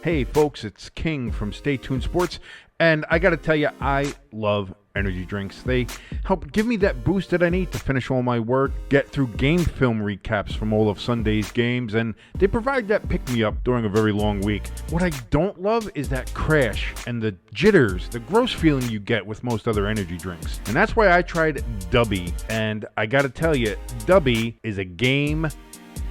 Hey folks, it's King from Stay Tuned Sports, and I gotta tell you, I love energy drinks. They help give me that boost that I need to finish all my work, get through game film recaps from all of Sunday's games, and they provide that pick-me-up during a very long week. What I don't love is that crash and the jitters, the gross feeling you get with most other energy drinks. And that's why I tried Dubby, and I gotta tell you, Dubby is a game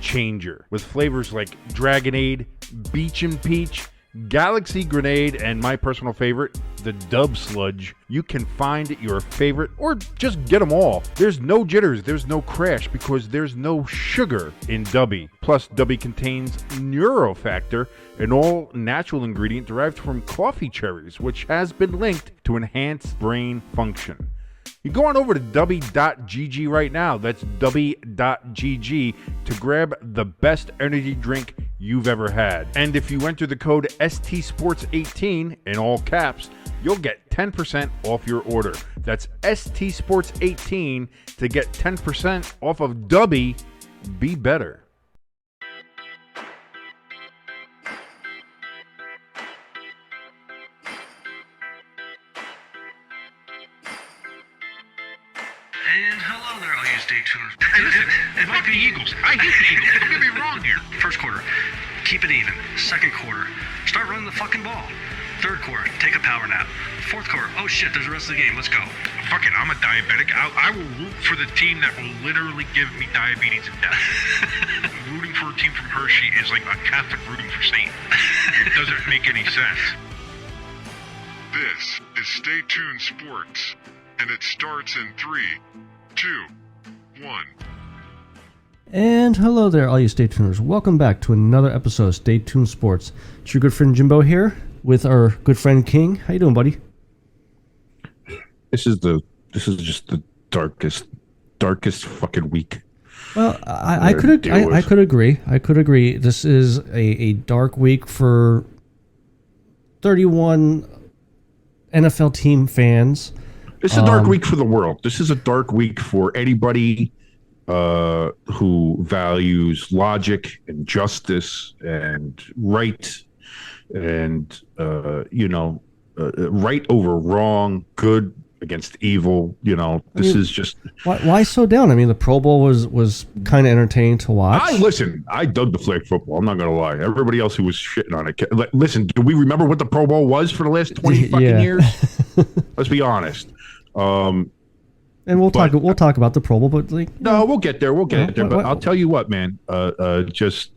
changer with flavors like Dragonade, Beach and Peach, Galaxy Grenade, and my personal favorite, the Dub Sludge. You can find your favorite or just get them all. There's no jitters, there's no crash because there's no sugar in Dubby. Plus, Dubby contains Neurofactor, an all-natural ingredient derived from coffee cherries, which has been linked to enhanced brain function. You go on over to dubby.gg right now. That's dubby.gg to grab the best energy drink you've ever had. And if you enter the code STSports18 in all caps, you'll get 10% off your order. That's STSports18 to get 10% off of Dubby. Be better. And hello there, all you stay tuned. It might be Eagles. I hate the Eagles. Don't get me wrong here. First quarter, keep it even. Second quarter, start running the fucking ball. Third quarter, take a power nap. Fourth quarter, oh shit, there's the rest of the game. Let's go. Fuck it, I'm a diabetic. I will root for the team that will literally give me diabetes and death. Rooting for a team from Hershey is like a Catholic rooting for Satan. It doesn't make any sense. This is Stay Tuned Sports, and it starts in 3, 2, 1. And hello there, all you Stay Tuners. Welcome back to another episode of Stay Tuned Sports. It's your good friend Jimbo here with our good friend King. How you doing, buddy? This is just the darkest fucking week. Well, I could agree. I could agree. This is a dark week for 31 NFL team fans. This is a dark week for the world. This is a dark week for anybody who values logic and justice and right and right over wrong, good against evil. This is just why so down? I mean, the Pro Bowl was kind of entertaining to watch. I dug the flag football. I'm not gonna lie. Everybody else who was shitting on it, listen. Do we remember what the Pro Bowl was for the last 20 fucking years? Let's be honest. And we'll talk about the Pro Bowl, but we'll get there. But I'll tell you what, man. It's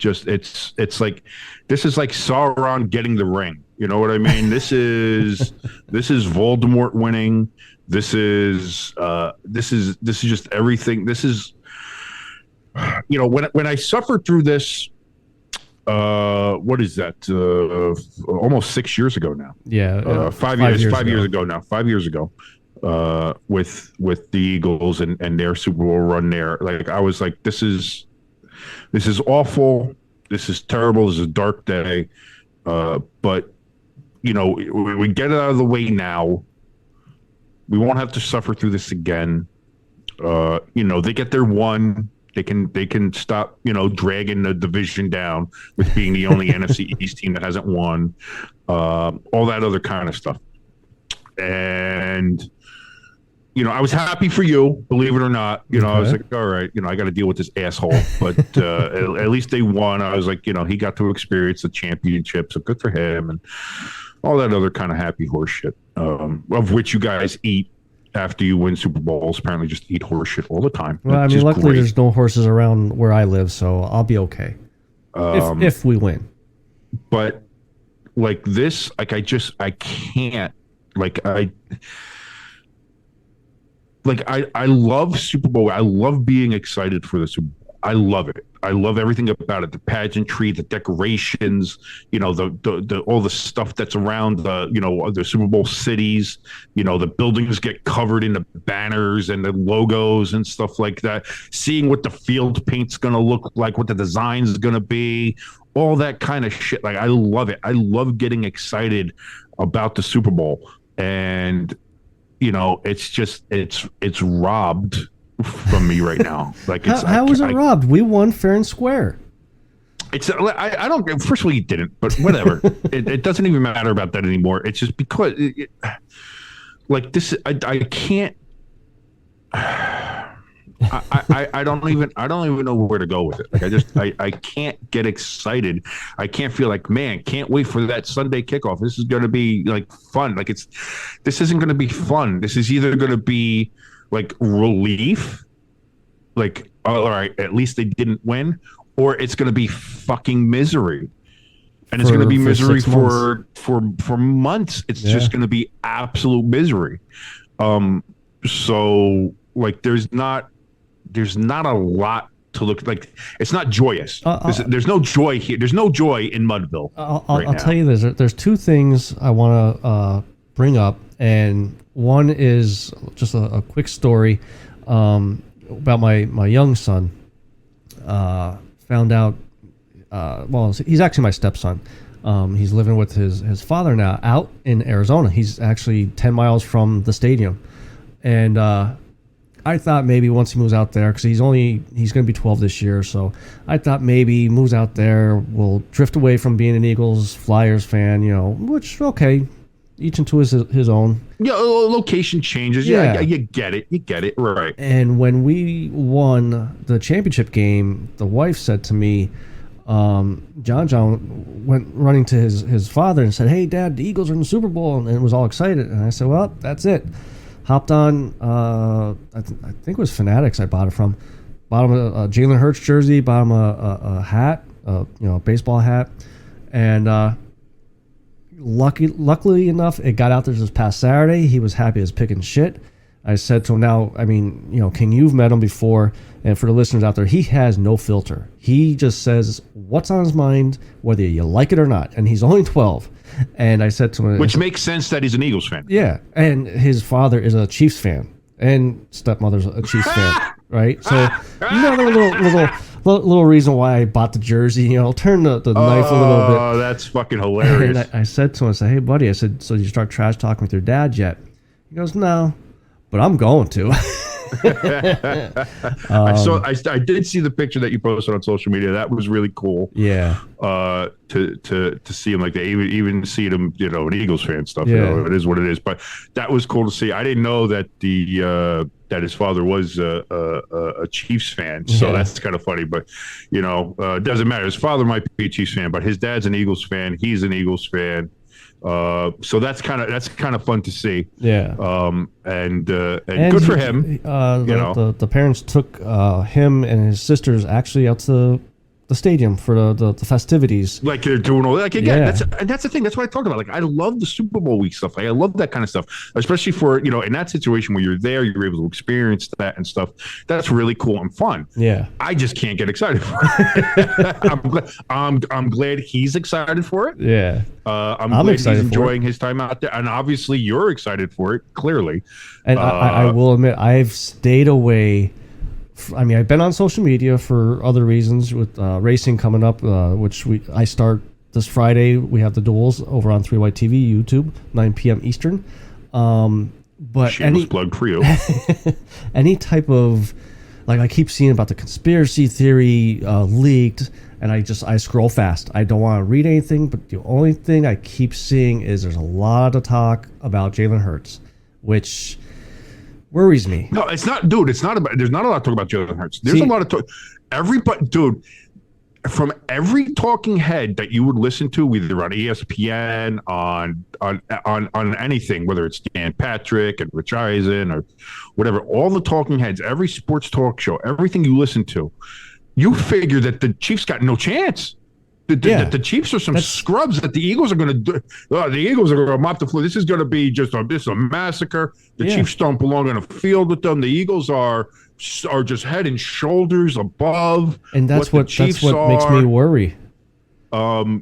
like this is like Sauron getting the ring. You know what I mean? This is Voldemort winning. This is just everything. This is when I suffered through this. What is that? Almost 6 years ago now. Yeah, 5 years. 5 years ago now. 5 years ago. With the Eagles and their Super Bowl run there. Like I was like, this is awful. This is terrible. This is a dark day. But we get it out of the way now. We won't have to suffer through this again. They get their one. They can stop, dragging the division down with being the only NFC East team that hasn't won. All that other kind of stuff. And I was happy for you, believe it or not. I was like, all right, I got to deal with this asshole. But at least they won. I was like, he got to experience the championship, so good for him, and all that other kind of happy horse shit, of which you guys eat after you win Super Bowls. Apparently, just eat horse shit all the time. Well, I mean, luckily there's no horses around where I live, so I'll be okay if we win. But like this, like I can't. I love Super Bowl. I love being excited for the Super Bowl. I love it. I love everything about it. The pageantry, the decorations, the all the stuff that's around the Super Bowl cities. The buildings get covered in the banners and the logos and stuff like that. Seeing what the field paint's going to look like, what the design is going to be, all that kind of shit. Like, I love it. I love getting excited about the Super Bowl. And it's robbed from me right now. Like, how was it robbed? We won fair and square. It's I don't. First of all, he didn't, but whatever. It doesn't even matter about that anymore. It's just because, like this, I can't. I don't even know where to go with it. Like I can't get excited. I can't feel like, man, can't wait for that Sunday kickoff. This is going to be like fun. Like this isn't going to be fun. This is either going to be like relief, like, all right, at least they didn't win, or it's going to be fucking misery. And it's going to be misery for months. It's just going to be absolute misery. So like there's not a lot to look like. It's not joyous. There's no joy here. There's no joy in Mudville. I'll tell you this. There's two things I want to bring up, and one is just a quick story about my young son. Found out. Well, he's actually my stepson. He's living with his father now out in Arizona. He's actually 10 miles from the stadium, and I thought maybe once he moves out there, because he's going to be 12 this year, so I thought maybe he moves out there, will drift away from being an Eagles, Flyers fan, which, okay, each into his own. Yeah, location changes. Yeah, you get it, right. And when we won the championship game, the wife said to me, John went running to his father and said, "Hey, Dad, the Eagles are in the Super Bowl," and was all excited. And I said, "Well, that's it." Hopped on, I think it was Fanatics I bought it from. Bought him a Jalen Hurts jersey, bought him a hat, a baseball hat. And luckily enough, it got out there this past Saturday. He was happy as picking shit. I said to him, now, I mean, King, you've met him before. And for the listeners out there, he has no filter. He just says what's on his mind, whether you like it or not. And he's only 12. And I said to him, which makes sense that he's an Eagles fan. Yeah, and his father is a Chiefs fan, and stepmother's a Chiefs fan, right? So the little reason why I bought the jersey. Turn the knife a little bit. Oh, that's fucking hilarious. And I said to him, I said, "Hey, buddy," I said, "So you start trash talking with your dad yet?" He goes, "No, but I'm going to." I did see the picture that you posted on social media. That was really cool. Yeah. To see him like that, even see him, an Eagles fan stuff. Yeah. It is what it is. But that was cool to see. I didn't know that that his father was a Chiefs fan. So that's kind of funny. But it doesn't matter. His father might be a Chiefs fan, but his dad's an Eagles fan. He's an Eagles fan. So that's kind of fun to see. Yeah. And good for him. The parents took him and his sisters actually out to the stadium for the festivities. Like they're doing all that. Like again, that's the thing. That's what I talked about. Like I love the Super Bowl week stuff. Like I love that kind of stuff, especially for in that situation where you're there, you're able to experience that and stuff. That's really cool and fun. Yeah. I just can't get excited for it. I'm glad he's excited for it. Yeah. I'm glad he's enjoying his time out there, and obviously you're excited for it. Clearly. And I will admit, I've stayed away. I mean, I've been on social media for other reasons with racing coming up, which I start this Friday. We have the duels over on 3 White TV, YouTube, 9 p.m. Eastern. But shameless plug for you. Any type of, like, I keep seeing about the conspiracy theory leaked, and I scroll fast. I don't want to read anything, but the only thing I keep seeing is there's a lot of talk about Jalen Hurts, which worries me. No, it's not, dude. It's not about. There's not a lot of talk about Jalen Hurts. There's a lot of talk. Everybody, dude, from every talking head that you would listen to, either on ESPN, on anything, whether it's Dan Patrick and Rich Eisen or whatever, all the talking heads, every sports talk show, everything you listen to, you figure that the Chiefs got no chance. That the Chiefs are some scrubs. That the Eagles are going to do. The Eagles are going to mop the floor. This is going to be just a massacre. The Chiefs don't belong on a field with them. The Eagles are just head and shoulders above. And that's what makes me worry. I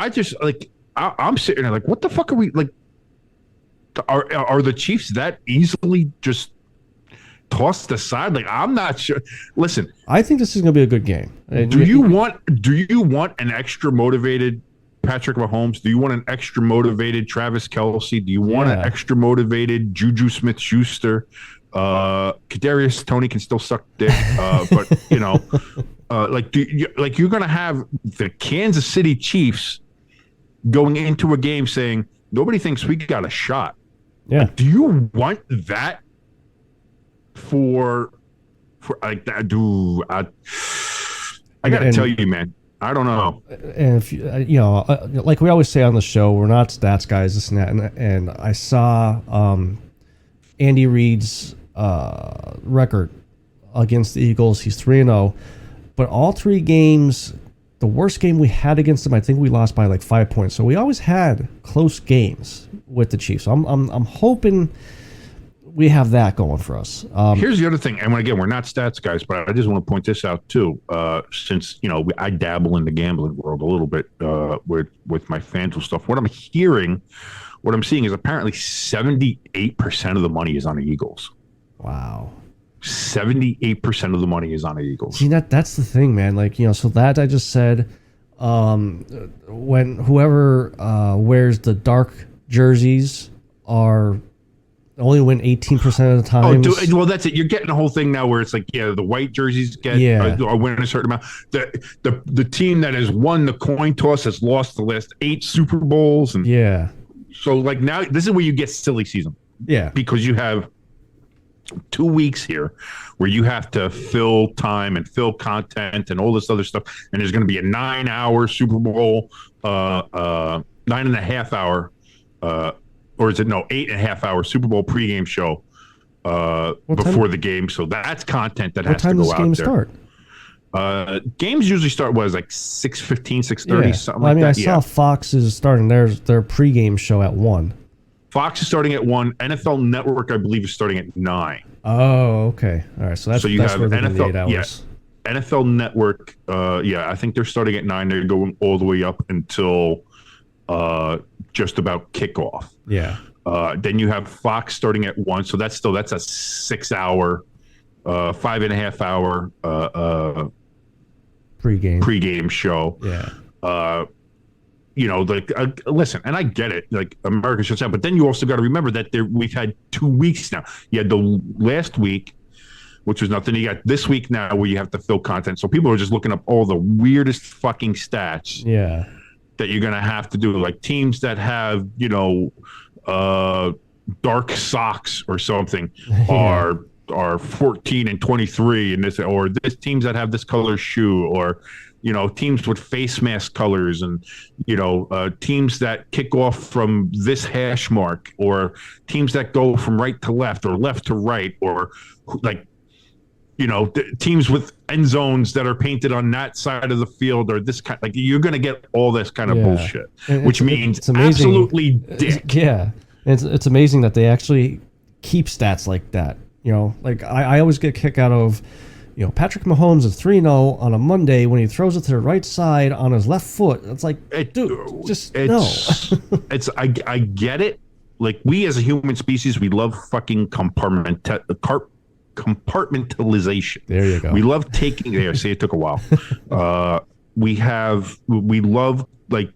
just I'm sitting there like, what the fuck are we like? Are the Chiefs that easily just tossed aside? Like, I'm not sure. Listen, I think this is going to be a good game. Do you want an extra motivated Patrick Mahomes? Do you want an extra motivated Travis Kelce? Do you want an extra motivated Juju Smith-Schuster? Kadarius Toney can still suck dick, but like you're going to have the Kansas City Chiefs going into a game saying nobody thinks we got a shot. Yeah. Like, do you want that for like that? I got to tell you, man. I don't know. And if like we always say on the show, we're not stats guys, this and that. And I saw Andy Reid's record against the Eagles. He's 3-0, but all 3 games, the worst game we had against them, I think we lost by like 5 points. So we always had close games with the Chiefs. So I'm hoping we have that going for us. Here's the other thing, and again, we're not stats guys, but I just want to point this out too. Since I dabble in the gambling world a little bit with my FanDuel stuff. What I'm seeing is apparently 78% of the money is on the Eagles. Wow. 78% of the money is on the Eagles. See, that's the thing, man. Like, so that I just said, when whoever wears the dark jerseys are only win 18% of the time. Well, that's it. You're getting the whole thing now where it's like, the white jerseys are winning a certain amount. The team that has won the coin toss has lost the last 8 Super Bowls. And so like now this is where you get silly season. Yeah. Because you have 2 weeks here where you have to fill time and fill content and all this other stuff. And there's going to be a 9-hour Super Bowl, 9.5 hour, or is it 8.5 hour Super Bowl pregame show before the game. So that's content that has to go out there. What time does game start? Games usually start, like 6:15, 6:30, something like that. I saw Fox is starting their pregame show at 1. Fox is starting at 1. NFL Network, I believe, is starting at 9. Oh, okay. All right. So you that's have where NFL, 8 hours. NFL Network, I think they're starting at 9. They're going all the way up until just about kickoff. Yeah. Then you have Fox starting at 1. So that's a 6-hour, 5.5 hour pregame show. Yeah. Listen, and I get it, like America shuts down, but then you also got to remember that we've had 2 weeks now. You had the last week, which was nothing. You got this week now where you have to fill content. So people are just looking up all the weirdest fucking stats. Yeah. That you're going to have to do, like teams that have, dark socks or something are 14-23 in this, or this teams that have this color shoe, or teams with face mask colors, and teams that kick off from this hash mark, or teams that go from right to left or left to right, or like teams with end zones that are painted on that side of the field, or this kind. Like you're going to get all this kind of bullshit, which means it's absolutely dick. Yeah, it's amazing that they actually keep stats like that. Like I always get a kick out of, Patrick Mahomes is 3-0 on a Monday when he throws it to the right side on his left foot. It's like, no. I get it. Like we as a human species, we love fucking compartmentalization. There you go. We love taking there. See, it took a while. We love like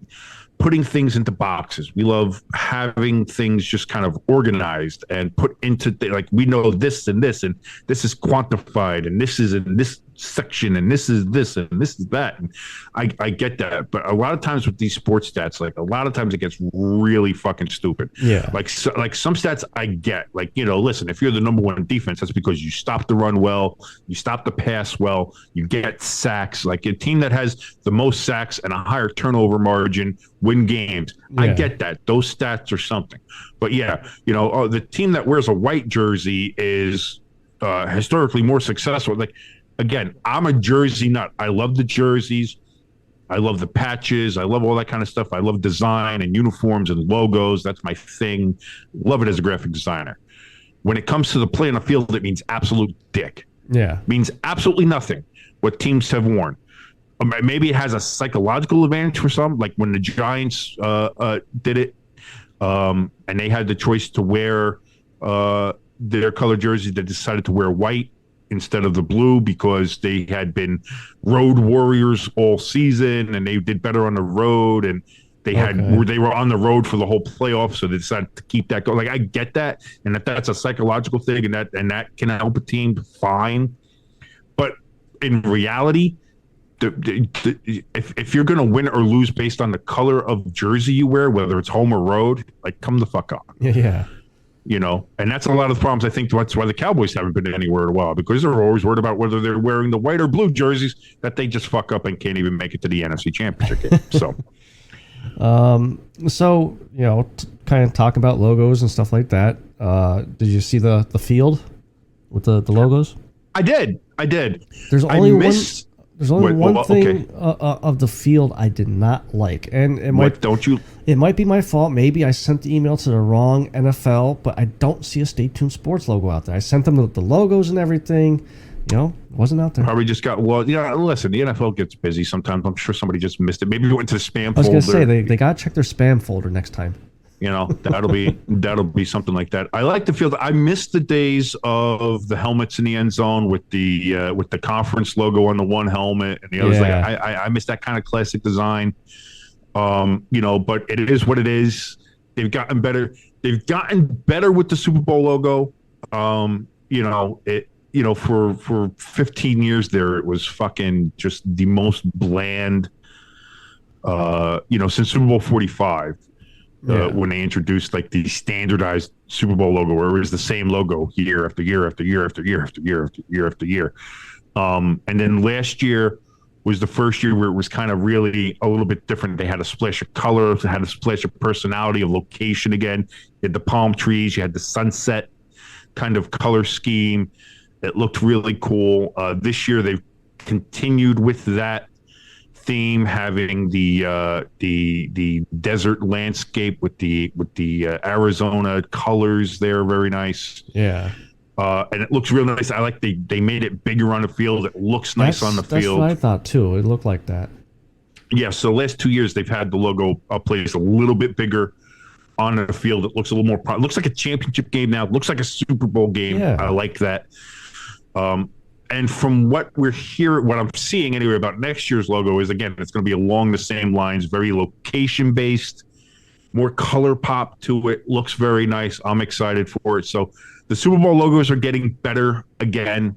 putting things into boxes. We love having things just kind of organized and put into like we know this and this and this is quantified and this is in this section and this is this and this is that. And I get that, but a lot of times with these sports stats, like a lot of times it gets really fucking stupid. Yeah. Like some stats I get, like listen, if you're the number 1 defense, that's because you stop the run well, you stop the pass well, you get sacks. Like a team that has the most sacks and a higher turnover margin win games. Yeah. I get that. Those stats are something. But the team that wears a white jersey is historically more successful. Like, again, I'm a jersey nut. I love the jerseys. I love the patches. I love all that kind of stuff. I love design and uniforms and logos. That's my thing. Love it as a graphic designer. When it comes to the play on the field, it means absolute dick. Yeah. It means absolutely nothing what teams have worn. Maybe it has a psychological advantage for some, like when the Giants did it, and they had the choice to wear their color jerseys. They decided to wear white instead of the blue because they had been road warriors all season and they did better on the road, and they were on the road for the whole playoff, so they decided to keep that going. Like I get that, and if that's a psychological thing and that can help a team, fine. But in reality, if you're going to win or lose based on the color of jersey you wear, whether it's home or road, like come the fuck on. Yeah. You know, and that's a lot of the problems. I think that's why the Cowboys haven't been anywhere in a while, because they're always worried about whether they're wearing the white or blue jerseys that they just fuck up and can't even make it to the NFC Championship game. So, so kind of talk about logos and stuff like that. Did you see the field with the logos? I did. There's only one thing okay. Of the field I did not like, and it might be my fault. Maybe I sent the email to the wrong NFL, but I don't see a Stay Tuned Sports logo out there. I sent them the logos and everything. It wasn't out there. Probably just got listen, the NFL gets busy sometimes. I'm sure somebody just missed it. Maybe it went to the spam folder. I was gonna say they gotta check their spam folder next time. That'll be something like that. I like the field. I miss the days of the helmets in the end zone with the conference logo on the one helmet and the other. Yeah. I miss that kind of classic design. But it is what it is. They've gotten better. They've gotten better with the Super Bowl logo. For 15 years there, it was fucking just the most bland. Since Super Bowl 45. When they introduced like the standardized Super Bowl logo, where it was the same logo year after year after year after year after year after year after year. And then last year was the first year where it was kind of really a little bit different. They had a splash of color, they had a splash of personality, of location again. You had the palm trees, you had the sunset kind of color scheme. It looked really cool. This year they've continued with that theme, having the desert landscape with the Arizona colors there, very nice. Yeah. And it looks real nice. I like they made it bigger on the field. It looks nice on the field. That's what I thought too. It looked like that. Yeah. So the last 2 years they've had the logo placed a little bit bigger on the field. It looks a little more. It looks like a championship game now. It looks like a Super Bowl game. Yeah. I like that. And from what we're hearing, what I'm seeing anyway about next year's logo is, again, it's going to be along the same lines, very location-based, more color pop to it. Looks very nice. I'm excited for it. So the Super Bowl logos are getting better again.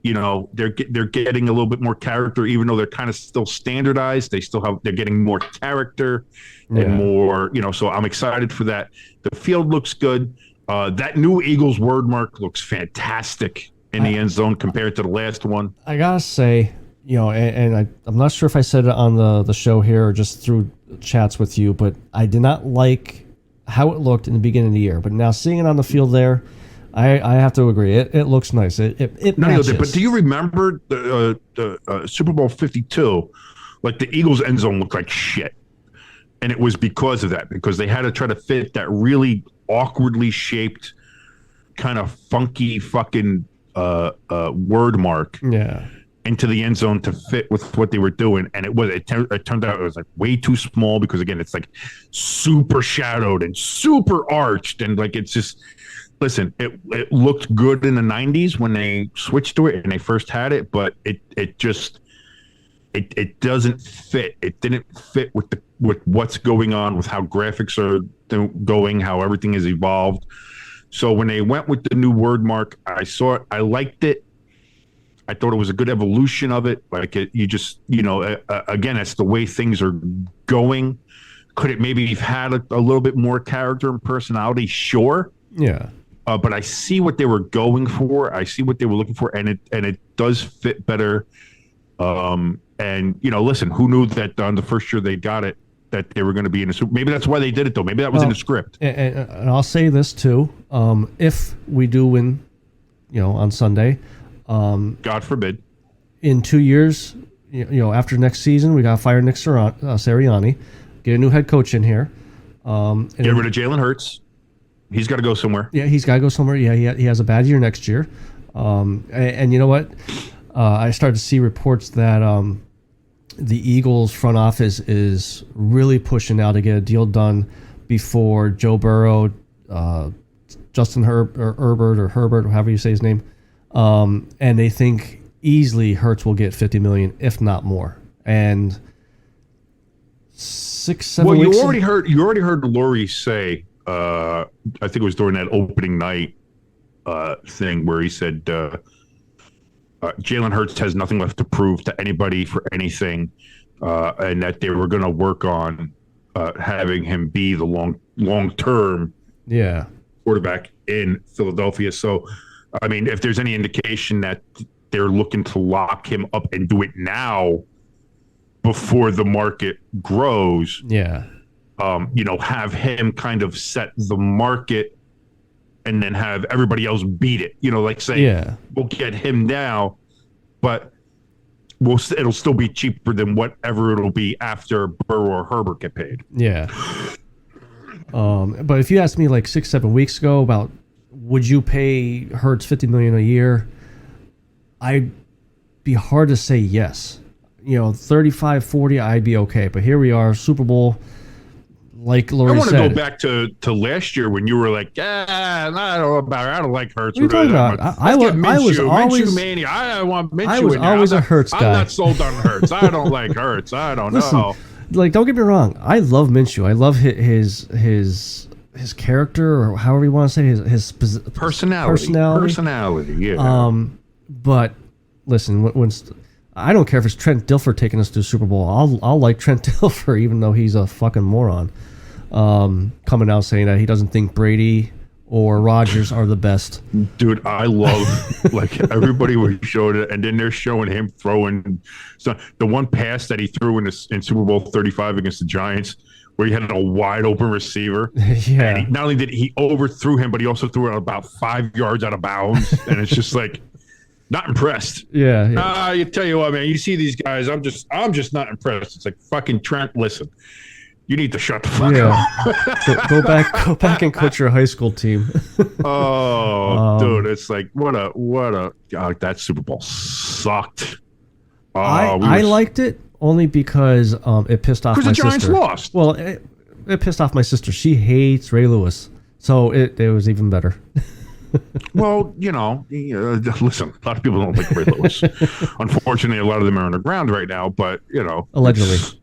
They're getting a little bit more character, even though they're kind of still standardized. They're getting more character and more, so I'm excited for that. The field looks good. That new Eagles word mark looks fantastic in the end zone compared to the last one. I gotta say, and I'm not sure if I said it on the show here or just through chats with you, but I did not like how it looked in the beginning of the year. But now seeing it on the field there, I have to agree. It looks nice. It matches. But do you remember the Super Bowl 52? Like the Eagles end zone looked like shit. And it was because of that, because they had to try to fit that really awkwardly shaped, kind of funky fucking word mark into the end zone to fit with what they were doing, and it turned out it was like way too small, because again it's like super shadowed and super arched, and like it's just, listen, it looked good in the 90s when they switched to it and they first had it, but it doesn't fit. It didn't fit with what's going on, with how graphics are going, how everything has evolved. So when they went with the new word mark, I saw it. I liked it. I thought it was a good evolution of it. Like again, that's the way things are going. Could it maybe have had a little bit more character and personality? Sure. Yeah. But I see what they were going for. I see what they were looking for, and it does fit better. Listen, who knew that on the first year they got it, that they were going to be in a Super. Maybe that's why they did it, though. Maybe that was in the script. And I'll say this too: if we do win, on Sunday, God forbid, in 2 years, after next season, we got to fire Nick Sirianni, get a new head coach in here, and get rid of Jalen Hurts. He's got to go somewhere. Yeah, he's got to go somewhere. Yeah, he has a bad year next year. And you know what? I started to see reports that the Eagles front office is really pushing now to get a deal done before Joe Burrow, Justin Herbert, or however you say his name, and they think easily Hurts will get $50 million, if not more. And 6-7 well, weeks. You already heard Laurie say. I think it was during that opening night thing where he said Jalen Hurts has nothing left to prove to anybody for anything, and that they were going to work on having him be the long term quarterback in Philadelphia. So, I mean, if there's any indication that they're looking to lock him up and do it now before the market grows, have him kind of set the market and then have everybody else beat it. Like say, we'll get him now, but it'll still be cheaper than whatever it'll be after Burrow or Herbert get paid. Yeah. But if you asked me like 6-7 weeks ago about would you pay Hurts $50 million a year, I'd be hard to say yes. 35, 40, I'd be okay. But here we are, Super Bowl. Like Lori said, I want to go back to last year when you were like, I don't like Hurts. What are you talking about? I was always Minshew mania. I want Minshew. I was always a Hurts guy. I'm not sold on Hurts. I don't like Hurts. I don't know. Like, don't get me wrong. I love Minshew. I love his character, or however you want to say his personality. Yeah. But listen, when I don't care if it's Trent Dilfer taking us to the Super Bowl. I'll like Trent Dilfer, even though he's a fucking moron. Coming out saying that he doesn't think Brady or Rodgers are the best. Dude, I love like everybody was showing it, and then they're showing him throwing. So the one pass that he threw in Super Bowl 35 against the Giants, where he had a wide open receiver. Yeah. And not only did he overthrew him, but he also threw it about 5 yards out of bounds, and it's just like. Not impressed. Yeah. You tell you what, man. You see these guys. I'm just not impressed. It's like fucking Trent. Listen, you need to shut the fuck up. Go back and coach your high school team. Dude, it's like what a that Super Bowl sucked. I liked it only because it pissed off my sister. Because the Giants lost. Well, it pissed off my sister. She hates Ray Lewis, so it was even better. Well, listen, a lot of people don't like Ray Lewis. Unfortunately, a lot of them are underground right now, but, Allegedly,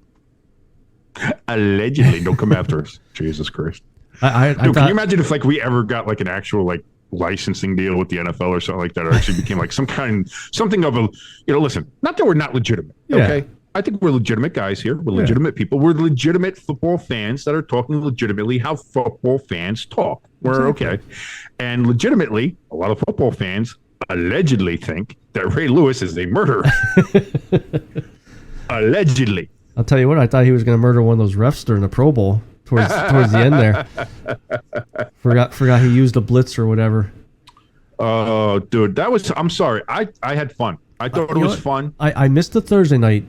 don't come after us. Jesus Christ. Dude, can you imagine if, like, we ever got, like, an actual, like, licensing deal with the NFL or something like that, or actually became, like, something of a, listen, not that we're not legitimate, okay? I think we're legitimate guys here. We're legitimate people. We're legitimate football fans that are talking legitimately how football fans talk. We're okay. And legitimately, a lot of football fans allegedly think that Ray Lewis is a murderer. Allegedly. I'll tell you what, I thought he was going to murder one of those refs during the Pro Bowl towards the end there. Forgot he used a blitz or whatever. Oh, dude, I'm sorry. I had fun. I thought it was fun. I missed the Thursday night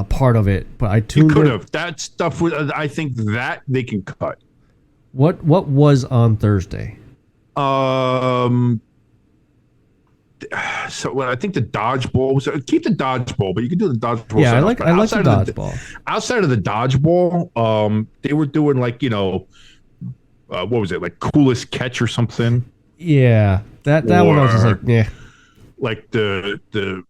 part of it, but I tuned in. You could have. That stuff, I think that they can cut. What was on Thursday? So I think the dodgeball was keep the dodgeball, but you can do the dodgeball. Yeah, I like the dodgeball. Outside of the dodgeball, they were doing like what was it, like coolest catch or something? Yeah, that one I was just like, yeah, like the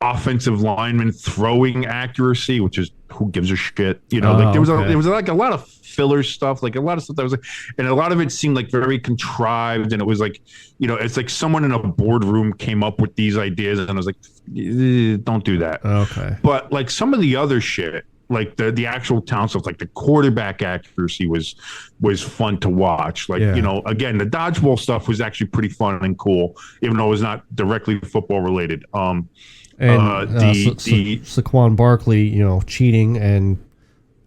offensive lineman throwing accuracy, which is who gives a shit, like there was like a lot of filler stuff, like a lot of stuff that was like, and a lot of it seemed like very contrived, and it was like, it's like someone in a boardroom came up with these ideas, and I was like, don't do that. Okay. But like some of the other shit, like the actual talent stuff, like the quarterback accuracy was fun to watch. Like, again, the dodgeball stuff was actually pretty fun and cool, even though it was not directly football related. Saquon Barkley, cheating and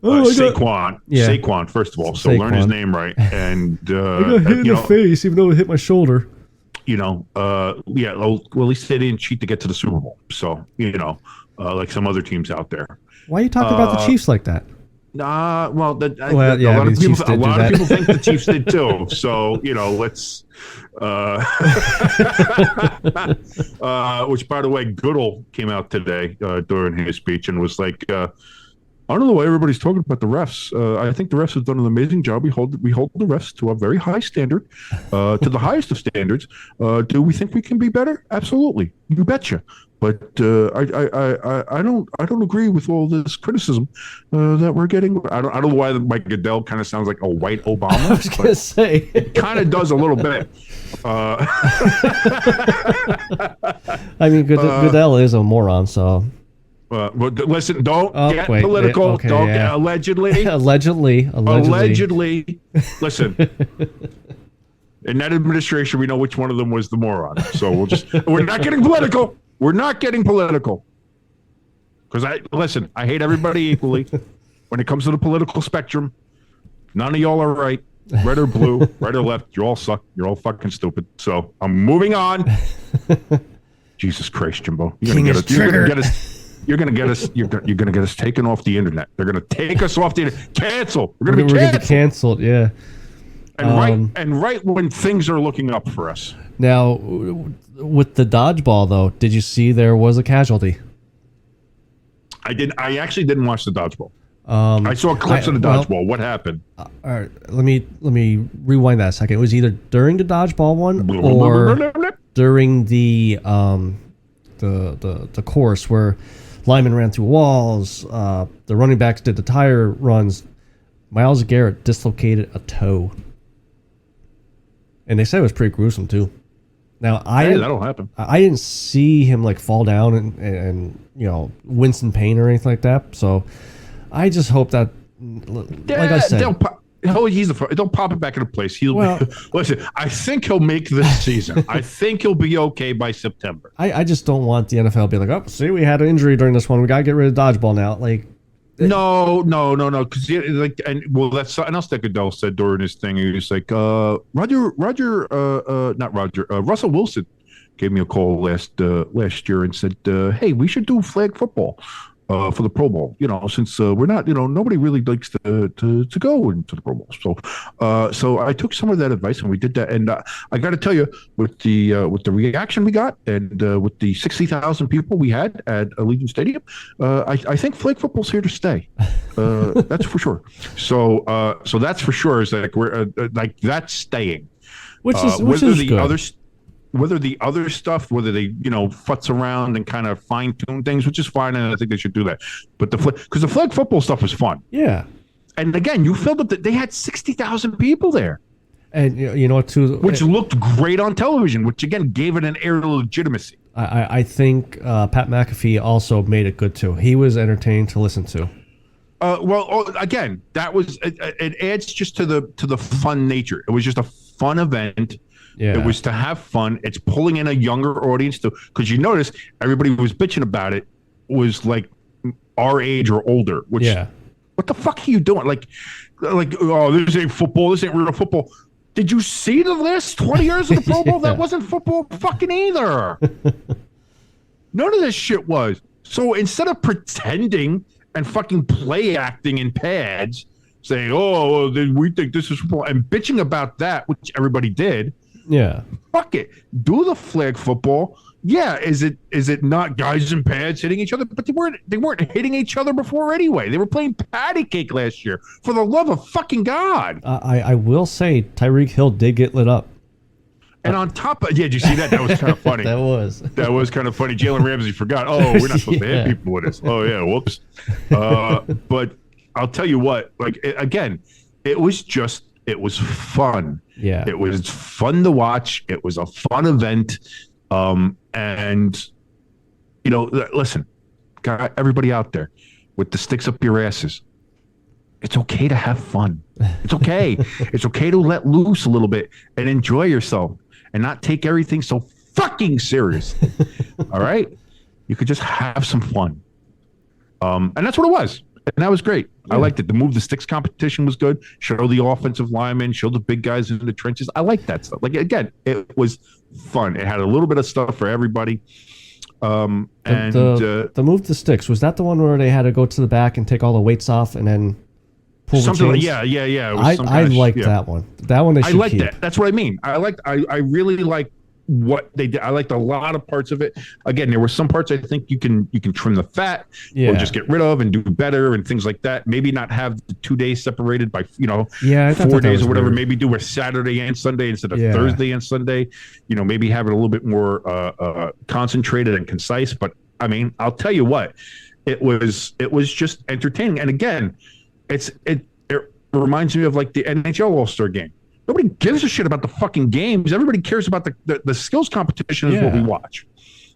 Saquon, first of all, so learn his name right. And I got hit in the face, even though it hit my shoulder. Well, at least they didn't cheat to get to the Super Bowl. So like some other teams out there. Why are you talking about the Chiefs like that? A lot of people think the Chiefs did too. So let's. Which, by the way, Goodell came out today during his speech and was like, "I don't know why everybody's talking about the refs. I think the refs have done an amazing job. We hold the refs to a very high standard, to the highest of standards. Do we think we can be better? Absolutely, you betcha. But I don't agree with all this criticism that we're getting. I don't know why Mike Goodell kind of sounds like a white Obama. I was gonna say it kind of does a little bit. I mean, Goodell is a moron, so. But listen, don't get political. Okay, don't yeah. get allegedly. Allegedly. Listen. In that administration, we know which one of them was the moron. So we're not getting political. We're not getting political. Because I hate everybody equally. When it comes to the political spectrum, none of y'all are right. Red or blue, right or left, you all suck. You're all fucking stupid. So I'm moving on. Jesus Christ, Jimbo. You're gonna get us taken off the internet. They're gonna take us off the internet. Cancel. We're gonna be canceled, yeah. And right when things are looking up for us. Now, with the dodgeball, though, did you see there was a casualty? I actually didn't watch the dodgeball. I saw clips of the dodgeball. What happened? All right, let me rewind that a second. It was either during the dodgeball one or during the course where linemen ran through walls. The running backs did the tire runs. Myles Garrett dislocated a toe. And they said it was pretty gruesome too. Now that'll happen. I didn't see him like fall down and wince in pain or anything like that. So I just hope that, like I said, they'll pop it back into place. Listen. I think he'll make this season. I think he'll be okay by September. I just don't want the NFL to be like, oh, see, we had an injury during this one. We gotta get rid of dodgeball now. Like. No. Because that's something else that Goodell said during his thing. He was like, Russell Wilson gave me a call last year and said, hey, we should do flag football for the Pro Bowl. Since we're not, nobody really likes to go into the Pro Bowl. So I took some of that advice and we did that. And I got to tell you, with the reaction we got and with the 60,000 people we had at Allegiant Stadium, I think flag football's here to stay. That's for sure. So that's for sure. Is like we're like that's staying. Which is good. Whether the other stuff, whether they, futz around and kind of fine tune things, which is fine, and I think they should do that. But because the flag football stuff was fun. Yeah. And again, you filled up they had 60,000 people there. And you know what, too? Which looked great on television, which again gave it an air of legitimacy. I think Pat McAfee also made it good too. He was entertaining to listen to. Again, that was it adds just to the fun nature. It was just a fun event. Yeah. It was to have fun. It's pulling in a younger audience too, because you notice everybody who was bitching about it was like our age or older. Which, what the fuck are you doing? Like, oh, this ain't football. This ain't real football. Did you see the last 20 years of the Pro Bowl? That wasn't football fucking either. None of this shit was. So instead of pretending and fucking play acting in pads, saying, oh, we think this is football, and bitching about that, which everybody did. Yeah. Fuck it. Do the flag football. Yeah, is it not guys in pads hitting each other? But they weren't hitting each other before anyway. They were playing patty cake last year. For the love of fucking God. I will say Tyreek Hill did get lit up. And on top of did you see that? That was kind of funny. That was kind of funny. Jalen Ramsey forgot. Oh, we're not supposed to hit people with this. Oh yeah, whoops. But I'll tell you what. Like it was fun. Yeah. It was fun to watch. It was a fun event. And listen, everybody out there with the sticks up your asses, it's okay to have fun. It's okay. It's okay to let loose a little bit and enjoy yourself and not take everything so fucking serious. All right? You could just have some fun. And that's what it was. And that was great. Yeah. I liked it. The move the sticks competition was good. Show the offensive linemen, show the big guys in the trenches. I like that stuff. Like, again, it was fun. It had a little bit of stuff for everybody. The move the sticks, was that the one where they had to go to the back and take all the weights off and then pull something the chains? Yeah. I liked that one. That one I liked that. That's what I mean. I really like what they did. I liked a lot of parts of it. Again, there were some parts I think you can trim the fat or just get rid of and do better and things like that. Maybe not have the 2 days separated by 4 days or whatever. Weird. Maybe do a Saturday and Sunday instead of Thursday and Sunday. Maybe have it a little bit more concentrated and concise. But I mean, I'll tell you what, it was just entertaining. And again, it reminds me of like the NHL All-Star game. Nobody gives a shit about the fucking games. Everybody cares about the skills competition is what we watch.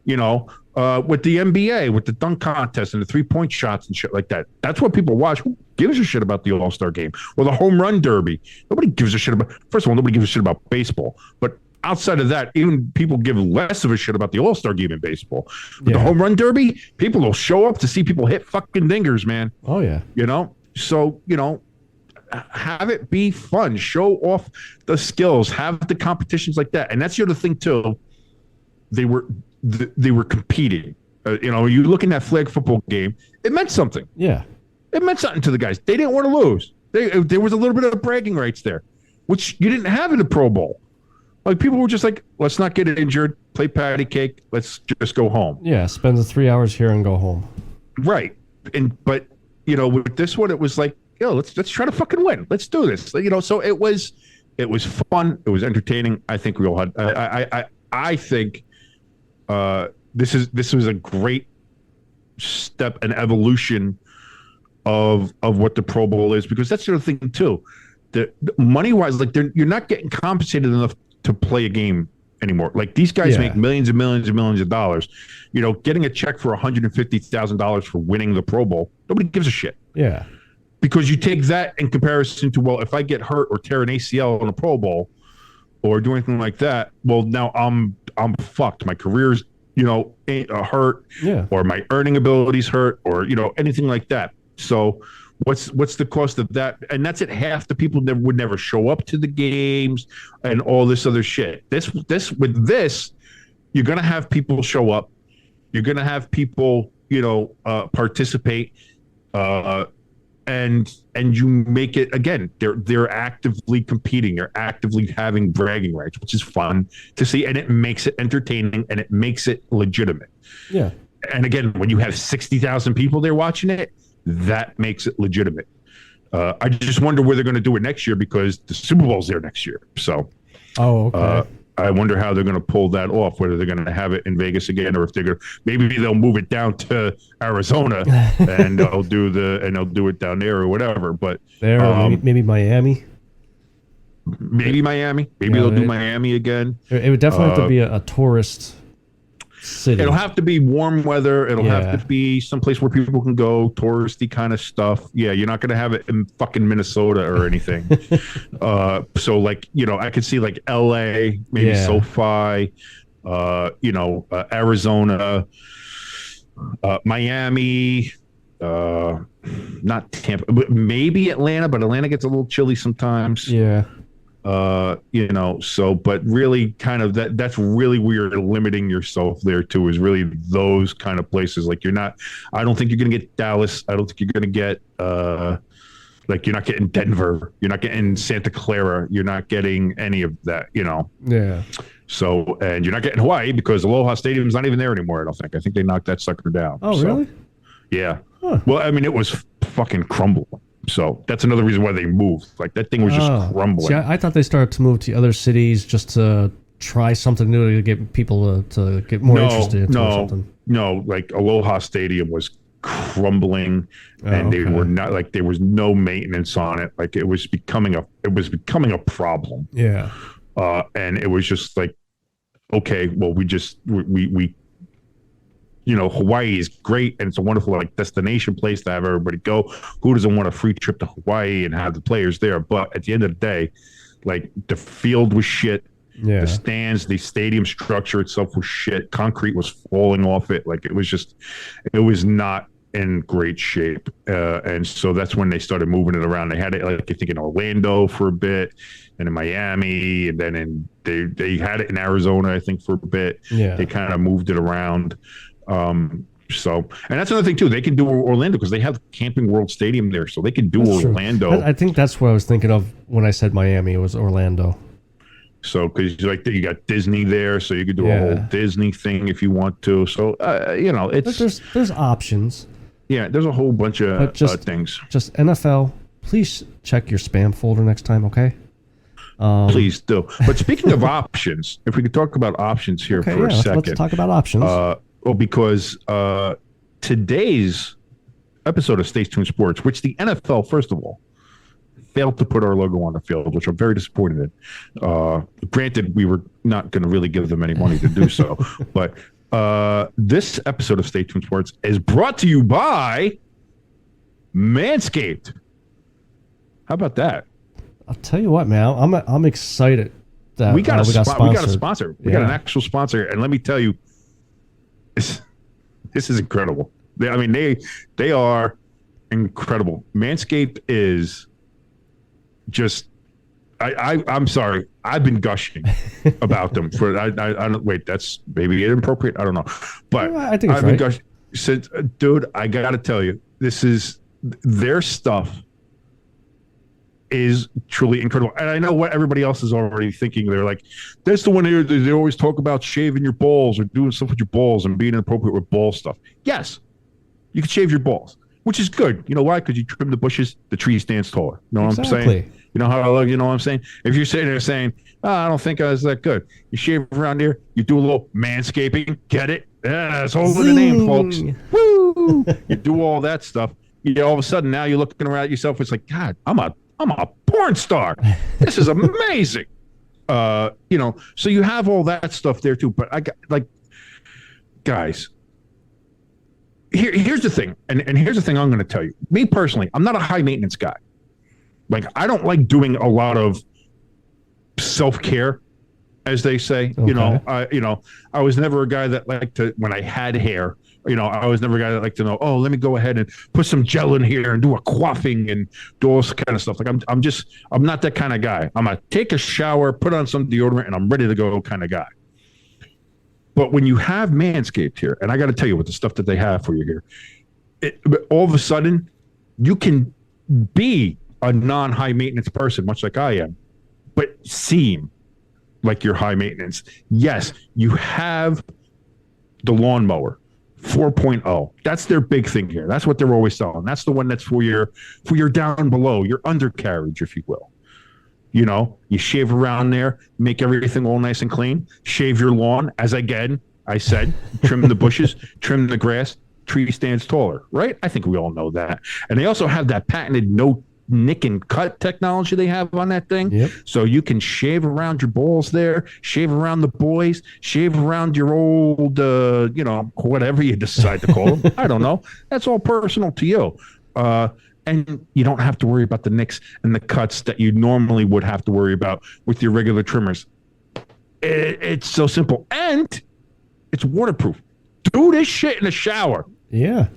With the NBA, with the dunk contest and the 3-point shots and shit like that. That's what people watch. Who gives a shit about the All-Star game or the home run derby? Nobody gives a shit about. First of all, nobody gives a shit about baseball. But outside of that, even people give less of a shit about the All-Star game in baseball. But the home run derby, people will show up to see people hit fucking dingers, man. Oh yeah. So have it be fun, show off the skills, have the competitions like that. And that's the other thing too. They were competing. You look in that flag football game, it meant something. Yeah, it meant something to the guys. They didn't want to lose. There was a little bit of bragging rights there, which you didn't have in the Pro Bowl. Like people were just like, let's not get injured, play patty cake, let's just go home. Yeah, spend the 3 hours here and go home. Right. But with this one, it was like, let's try to fucking win. Let's do this. So it was fun. It was entertaining. I think we all had. I think this was a great step and evolution of what the Pro Bowl is, because that's the other thing too. The money wise, like you're not getting compensated enough to play a game anymore. Like these guys make millions and millions and millions of dollars. Getting a check for $150,000 for winning the Pro Bowl, nobody gives a shit. Yeah. Because you take that in comparison to, well, if I get hurt or tear an ACL in a Pro Bowl or do anything like that, well, now I'm fucked. My career's, hurt, or my earning ability's hurt, or, anything like that. So what's the cost of that? And that's it. Half the people would never show up to the games and all this other shit. With this, you're going to have people show up. You're going to have people, participate, and you make it, again, they're actively competing, they're actively having bragging rights, which is fun to see, and it makes it entertaining and it makes it legitimate. Yeah. And again, when you have 60,000 people there watching it, that makes it legitimate. I just wonder where they're going to do it next year, because the Super Bowl's there next year. So okay. I wonder how they're going to pull that off, whether they're going to have it in Vegas again, or if maybe they'll move it down to Arizona and they'll do it down there or whatever. But maybe Miami. Maybe Miami. Maybe they'll do Miami again. It would definitely have to be a tourist city. It'll have to be warm weather. It'll have to be someplace where people can go, touristy kind of stuff. Yeah, you're not going to have it in fucking Minnesota or anything. So like, I could see like LA, maybe SoFi, Arizona, Miami, not Tampa, maybe Atlanta, but Atlanta gets a little chilly sometimes. Yeah. But really kind of that's really where you're limiting yourself there too, is really those kind of places. Like I don't think you're going to get Dallas. I don't think you're going to get, you're not getting Denver. You're not getting Santa Clara. You're not getting any of that, Yeah. So, and you're not getting Hawaii, because Aloha Stadium's not even there anymore. I think they knocked that sucker down. Oh, really? Yeah. Huh. Well, I mean, it was fucking crumbling. So that's another reason why they moved. Like that thing was just crumbling. See, I thought they started to move to other cities just to try something new to get people to get more interested into something. No, like Aloha Stadium was crumbling, and they were not, like, there was no maintenance on it. Like it was becoming a problem. Yeah. And it was just like, okay, well, we Hawaii is great, and it's a wonderful destination place to have everybody go. Who doesn't want a free trip to Hawaii and have the players there? But at the end of the day, like, the field was shit. Yeah. The stands, the stadium structure itself was shit. Concrete was falling off it. Like, it was not in great shape. And so that's when they started moving it around. They had it, like, I think, in Orlando for a bit, and in Miami, and then they had it in Arizona, I think, for a bit. Yeah. They kind of moved it around. And that's another thing too. They can do Orlando because they have Camping World Stadium there, so they can do Orlando. I think that's what I was thinking of when I said Miami. It was Orlando. So, because like you got Disney there, so you could do a whole Disney thing if you want to. So, it's there's options. Yeah, there's a whole bunch of things. Just NFL. Please check your spam folder next time, okay? Please do. But speaking of options, if we could talk about options here for a second. Let's talk about options. Because today's episode of Stay Tuned Sports, which the NFL, first of all, failed to put our logo on the field, which I'm very disappointed in. Granted, we were not going to really give them any money to do so. But this episode of Stay Tuned Sports is brought to you by Manscaped. How about that? I'll tell you what, man. I'm excited that we got a sponsored. sponsor. We got an actual sponsor. And let me tell you, this is incredible. They are incredible. Manscaped is just I'm sorry. I've been gushing about them for I don't wait, that's maybe inappropriate. I don't know. But I think I've been gushing since dude, I gotta tell you, this is their stuff is truly incredible. And I know what everybody else is already thinking. They're like, that's the one here. They always talk about shaving your balls or doing stuff with your balls and being inappropriate with ball stuff. Yes, you can shave your balls, which is good. You know why? Because you trim the bushes, the tree stands taller. You know what I'm saying? You know how I look? You know what I'm saying? If you're sitting there saying, I don't think I was that good. You shave around here, you do a little manscaping, get it? Yeah, that's all the name, folks. Woo! You do all that stuff. All of a sudden, now you're looking around at yourself. It's like, God, I'm a porn star. This is amazing. So you have all that stuff there too. But I got guys, here's the thing. And here's the thing I'm going to tell you. Me personally, I'm not a high maintenance guy. Like, I don't like doing a lot of self-care, as they say. Okay. I was never a guy that liked to, when I had hair, I was never a guy that liked to know, let me go ahead and put some gel in here and do a quaffing and do all this kind of stuff. Like, I'm not that kind of guy. I'm a take a shower, put on some deodorant, and I'm ready to go kind of guy. But when you have Manscaped here, and I got to tell you what the stuff that they have for you here, all of a sudden, you can be a non-high maintenance person, much like I am, but seem like you're high maintenance. Yes, you have the lawnmower 4.0. That's their big thing here. That's what they're always selling. That's the one that's for your down below, your undercarriage, if you will. You shave around there, make everything all nice and clean, shave your lawn, as again, I said, trim the bushes, trim the grass, tree stands taller, right? I think we all know that. And they also have that patented no nick and cut technology they have on that thing. Yep. So you can shave around your balls there, shave around the boys, shave around your old, whatever you decide to call them. I don't know. That's all personal to you. And you don't have to worry about the nicks and the cuts that you normally would have to worry about with your regular trimmers. It's so simple. And it's waterproof. Do this shit in the shower. Yeah.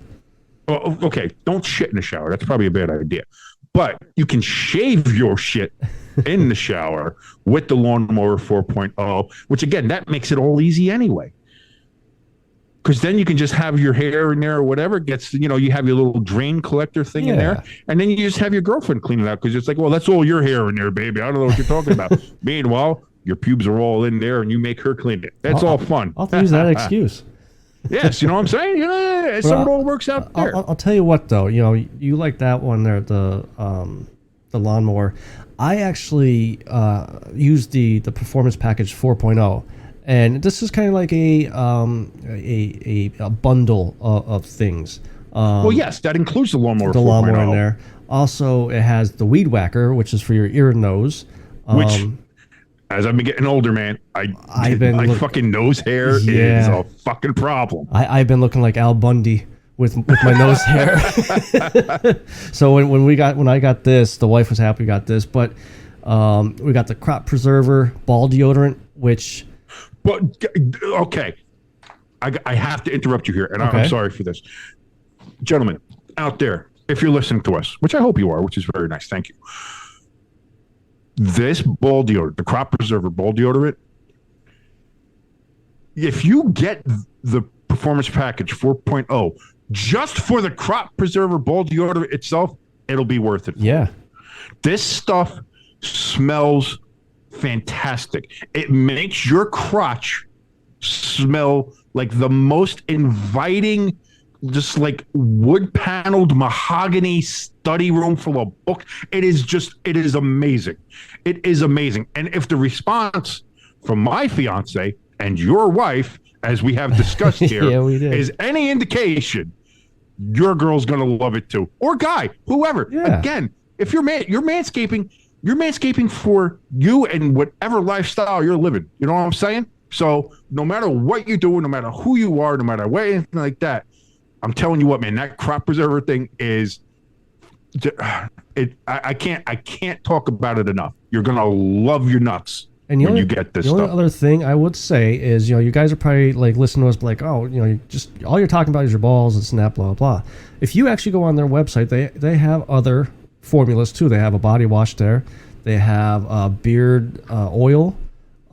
Oh, okay, don't shit in the shower. That's probably a bad idea. But you can shave your shit in the shower with the Lawnmower 4.0, which, again, that makes it all easy anyway. Because then you can just have your hair in there or whatever. Gets, you have your little drain collector thing in there. And then you just have your girlfriend clean it out because it's like, well, that's all your hair in there, baby. I don't know what you're talking about. Meanwhile, your pubes are all in there and you make her clean it. That's all fun. I'll use that excuse. Yes, you know what I'm saying? So it all works out there. I'll tell you what, though. You like that one there, the lawnmower. I actually use the Performance Package 4.0, and this is kind of like a bundle of things. Well, yes, that includes the lawnmower. The lawnmower in there. Also, it has the Weed Whacker, which is for your ear and nose. Which, as I've been getting older, man, my fucking nose hair is a fucking problem. I've been looking like Al Bundy with my nose hair. So when I got this, the wife was happy we got this, but we got the Crop Preserver ball deodorant, which. But okay, I have to interrupt you here, and I'm sorry for this, gentlemen out there. If you're listening to us, which I hope you are, which is very nice, thank you. This ball deodorant, the Crop Preserver ball deodorant, if you get the Performance Package 4.0 just for the Crop Preserver ball deodorant itself, it'll be worth it. Yeah. This stuff smells fantastic. It makes your crotch smell like the most inviting, just like wood paneled mahogany study room full of books. It is amazing. It is amazing. And if the response from my fiance and your wife, as we have discussed here, Yeah, we did. is any indication, your girl's gonna love it too, or guy, whoever. Yeah. Again, if you're manscaping, you're manscaping for you and whatever lifestyle you're living. You know what I'm saying? So no matter what you do, no matter who you are, no matter what, anything like that, I'm telling you what, man, that crop preserver thing is it. I can't talk about it enough. You're gonna love your nuts. And when you get this the stuff. only other thing I would say is, you guys are probably like listening to us like, oh, you just all you're talking about is your balls and snap, blah, blah. If you actually go on their website, they have other formulas too. They have a body wash there. They have beard oil.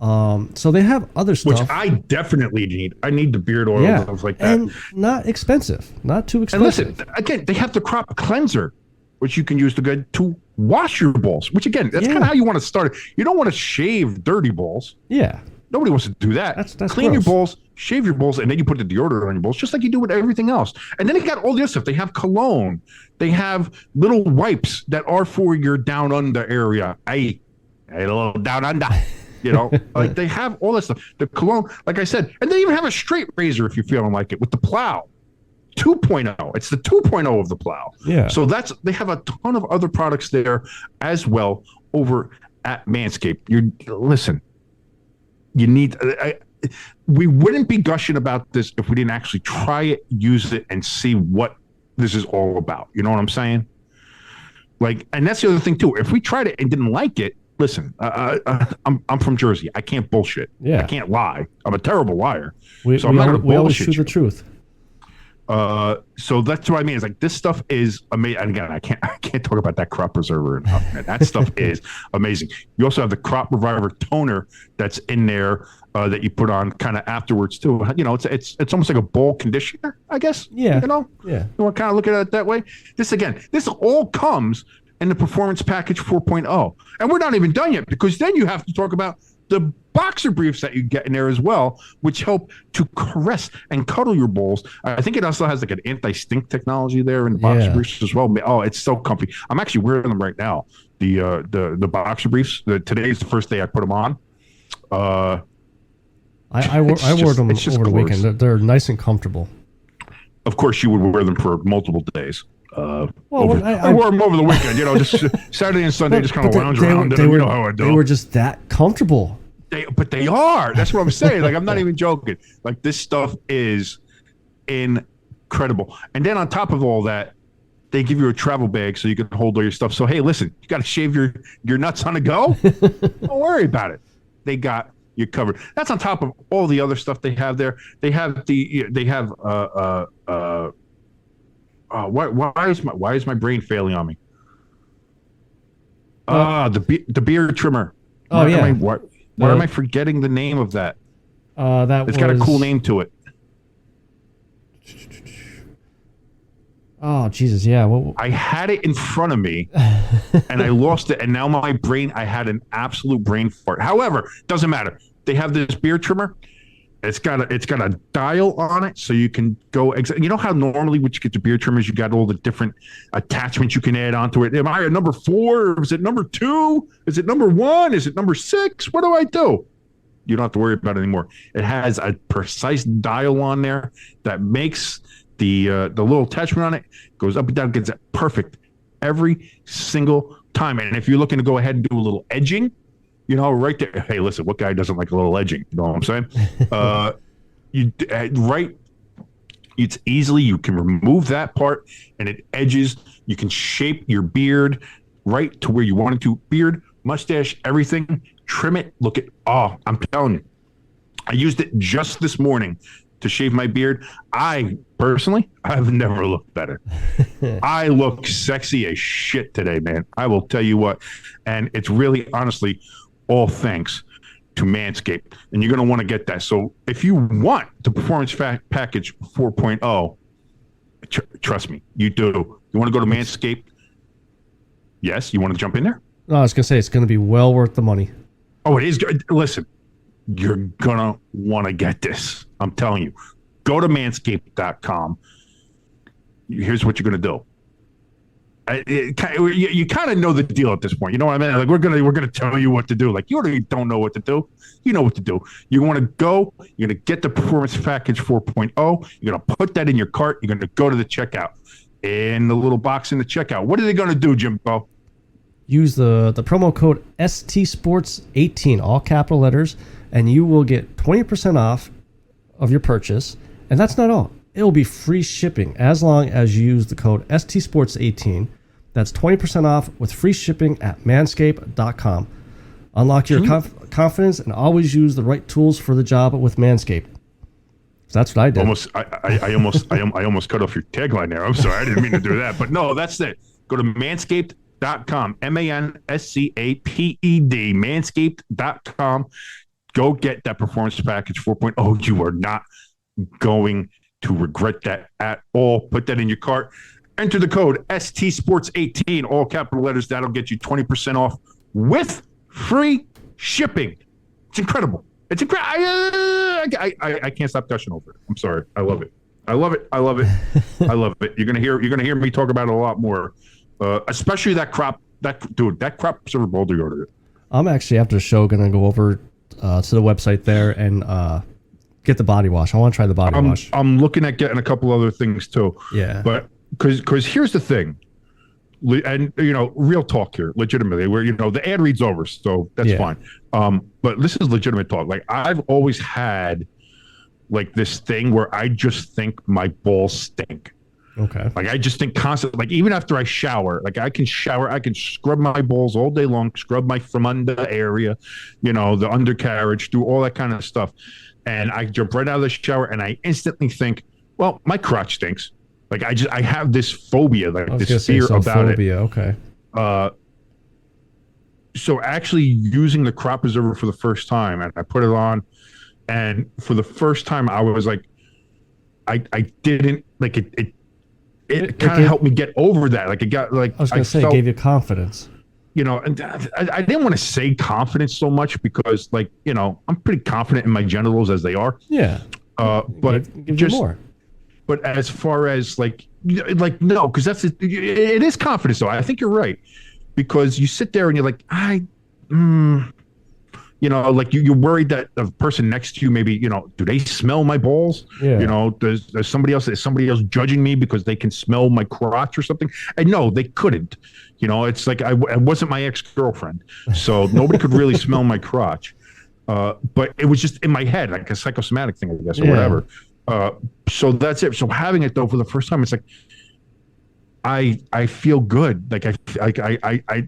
So they have other stuff. Which I definitely need. I need the beard oil and stuff like that. And not expensive. Not too And expensive. listen, again, they have the crop cleanser, which you can use to wash your balls, which again, that's kind of how you want to start it. You don't want to shave dirty balls. Yeah. Nobody wants to do that. That's Clean your gross. balls, shave your balls, and then you put the deodorant on your balls, just like you do with everything else. And then they got all the other stuff. They have cologne. They have little wipes that are for your down under area. Hey, a little down under. Like they have all that stuff. The cologne, like I said, and they even have a straight razor if you're feeling like it with the plow. 2.0. It's the 2.0 of the plow. Yeah. So they have a ton of other products there as well over at Manscaped. We wouldn't be gushing about this if we didn't actually try it, use it, and see what this is all about. You know what I'm saying? Like, and that's the other thing too. If we tried it and didn't like it, listen, I'm from Jersey. I can't bullshit. Yeah. I can't lie. I'm a terrible liar. We I'm not gonna always bullshit choose you. the truth. So that's what I mean. It's like this stuff is amazing. And again, I can't talk about that crop preserver enough, man. That stuff is amazing. You also have the crop reviver toner that's in there that you put on kind of afterwards too. It's almost like a ball conditioner, I guess. Yeah. You want to kind of look at it that way. This all comes in the Performance Package 4.0, and we're not even done yet because then you have to talk about the boxer briefs that you get in there as well, which help to caress and cuddle your balls. I think it also has like an anti-stink technology there in the boxer briefs as well. Oh, it's so comfy. I'm actually wearing them right now. The boxer briefs. Today's the first day I put them on. I wore them over the weekend. They're nice and comfortable. Of course, you would wear them for multiple days. I wore them over the weekend. Just Saturday and Sunday, just kind of lounge around. You know how I do. They were just that comfortable. But they are. That's what I'm saying. Like, I'm not even joking. Like, this stuff is incredible. And then on top of all that, they give you a travel bag so you can hold all your stuff. So, hey, listen, you got to shave your nuts on the go? Don't worry about it. They got you covered. That's on top of all the other stuff they have there. They have why is my brain failing on me? The beard trimmer. Oh, yeah. Why am I forgetting the name of that? It's got a cool name to it. Oh, Jesus, yeah. I had it in front of me, and I lost it, and now I had an absolute brain fart. However, doesn't matter. They have this beard trimmer. It's got a dial on it, so you can go. You know how normally when you get the beard trimmers, you got all the different attachments you can add onto it. Am I a number 4? Or is it number 2? Is it number 1? Is it number 6? What do I do? You don't have to worry about it anymore. It has a precise dial on there that makes the little attachment on it goes up and down, gets it perfect every single time. And if you're looking to go ahead and do a little edging, right there. Hey, listen, what guy doesn't like a little edging? You know what I'm saying? It's easily, you can remove that part and it edges. You can shape your beard right to where you want it to. Beard, mustache, everything. Trim it. I'm telling you. I used it just this morning to shave my beard. I've never looked better. I look sexy as shit today, man. I will tell you what. And it's really, honestly, all thanks to Manscaped. And you're going to want to get that. So if you want the Performance Package 4.0, trust me, you do. You want to go to Manscaped? Yes, you want to jump in there? No, I was going to say, it's going to be well worth the money. Oh, it is good. Listen, you're gonna want to get this. I'm telling you. Go to manscaped.com. Here's what you're gonna do. You kind of know the deal at this point. You know what I mean? Like we're gonna tell you what to do. Like you already don't know what to do. You know what to do. You want to go. You're gonna get the Performance Package 4.0. You're gonna put that in your cart. You're gonna go to the checkout. In the little box in the checkout. What are they gonna do, Jimbo? Use the promo code STSports18, all capital letters, and you will get 20% off of your purchase. And that's not all. It will be free shipping as long as you use the code STSports18. That's 20% off with free shipping at manscaped.com. Unlock your confidence and always use the right tools for the job with Manscaped. So that's what I did. I almost cut off your tagline there. I'm sorry. I didn't mean to do that. But no, that's it. Go to manscaped.com. MANSCAPED. Manscaped.com. Go get that Performance Package 4.0. You are not going to regret that at all. Put that in your cart. Enter the code STSports18, all capital letters. That'll get you 20% off with free shipping. It's incredible. It's incredible. I can't stop gushing over it. I'm sorry. I love it. I love it. I love it. I love it. You're gonna hear me talk about it a lot more, especially that crop. That crop Super Bowl deodorant. I'm actually after the show gonna go over to the website there and get the body wash. I want to try the body wash. I'm looking at getting a couple other things too. Yeah. But because here's the thing, and real talk here, legitimately, where the ad read's over, so that's fine. But this is legitimate talk. Like I've always had like this thing where I just think my balls stink. Okay. Like I just think constantly, like even after I shower, like I can scrub my balls all day long, scrub my from under area, the undercarriage, do all that kind of stuff. And I jump right out of the shower and I instantly think, well, my crotch stinks. Like I have this phobia, like this fear about it. Okay. So actually using the crop preserver for the first time, and I put it on, and for the first time I was like, I didn't like it. It kind of helped me get over that. Like it got like I was going to say, it gave you confidence. And I didn't want to say confidence so much because, like, I'm pretty confident in my genitals as they are. Yeah. But give you more. But as far as like no, because it is confidence though. I think you're right, because you sit there and you're like, like you're worried that the person next to you maybe, do they smell my balls? Yeah. Is somebody else judging me because they can smell my crotch or something? And no, they couldn't. It's like I wasn't my ex-girlfriend, so nobody could really smell my crotch. But it was just in my head, like a psychosomatic thing, I guess, or whatever. So that's it. So having it though for the first time, it's like I feel good. Like I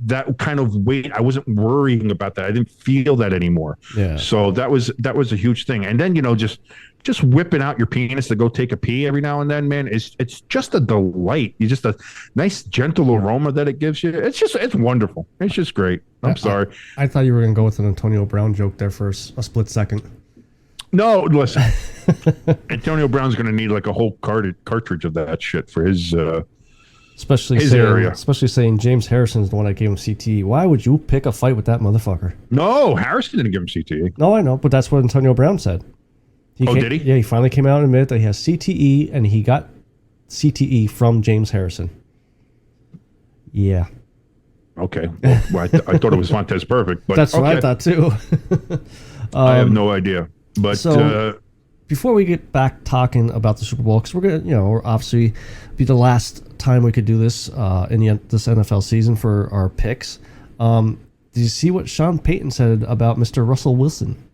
that kind of weight, I wasn't worrying about that. I didn't feel that anymore. Yeah. So that was a huge thing. And then just whipping out your penis to go take a pee every now and then, man, it's just a delight. You just a nice gentle aroma that it gives you. It's wonderful. It's just great. I'm sorry. I thought you were gonna go with an Antonio Brown joke there for a split second. No, listen. Antonio Brown's gonna need like a whole cartridge of that shit for his especially saying James Harrison's the one that gave him CTE. Why would you pick a fight with that motherfucker? No, Harrison didn't give him CTE. No, I know, but that's what Antonio Brown said. Did he? Yeah, he finally came out and admitted that he has CTE, and he got CTE from James Harrison. Yeah. Okay. Well, I thought it was Fontes Perfect, but that's what I thought too. I have no idea. But so, before we get back talking about the Super Bowl, because we're gonna, we're obviously be the last time we could do this in this NFL season for our picks. Did you see what Sean Payton said about Mr. Russell Wilson?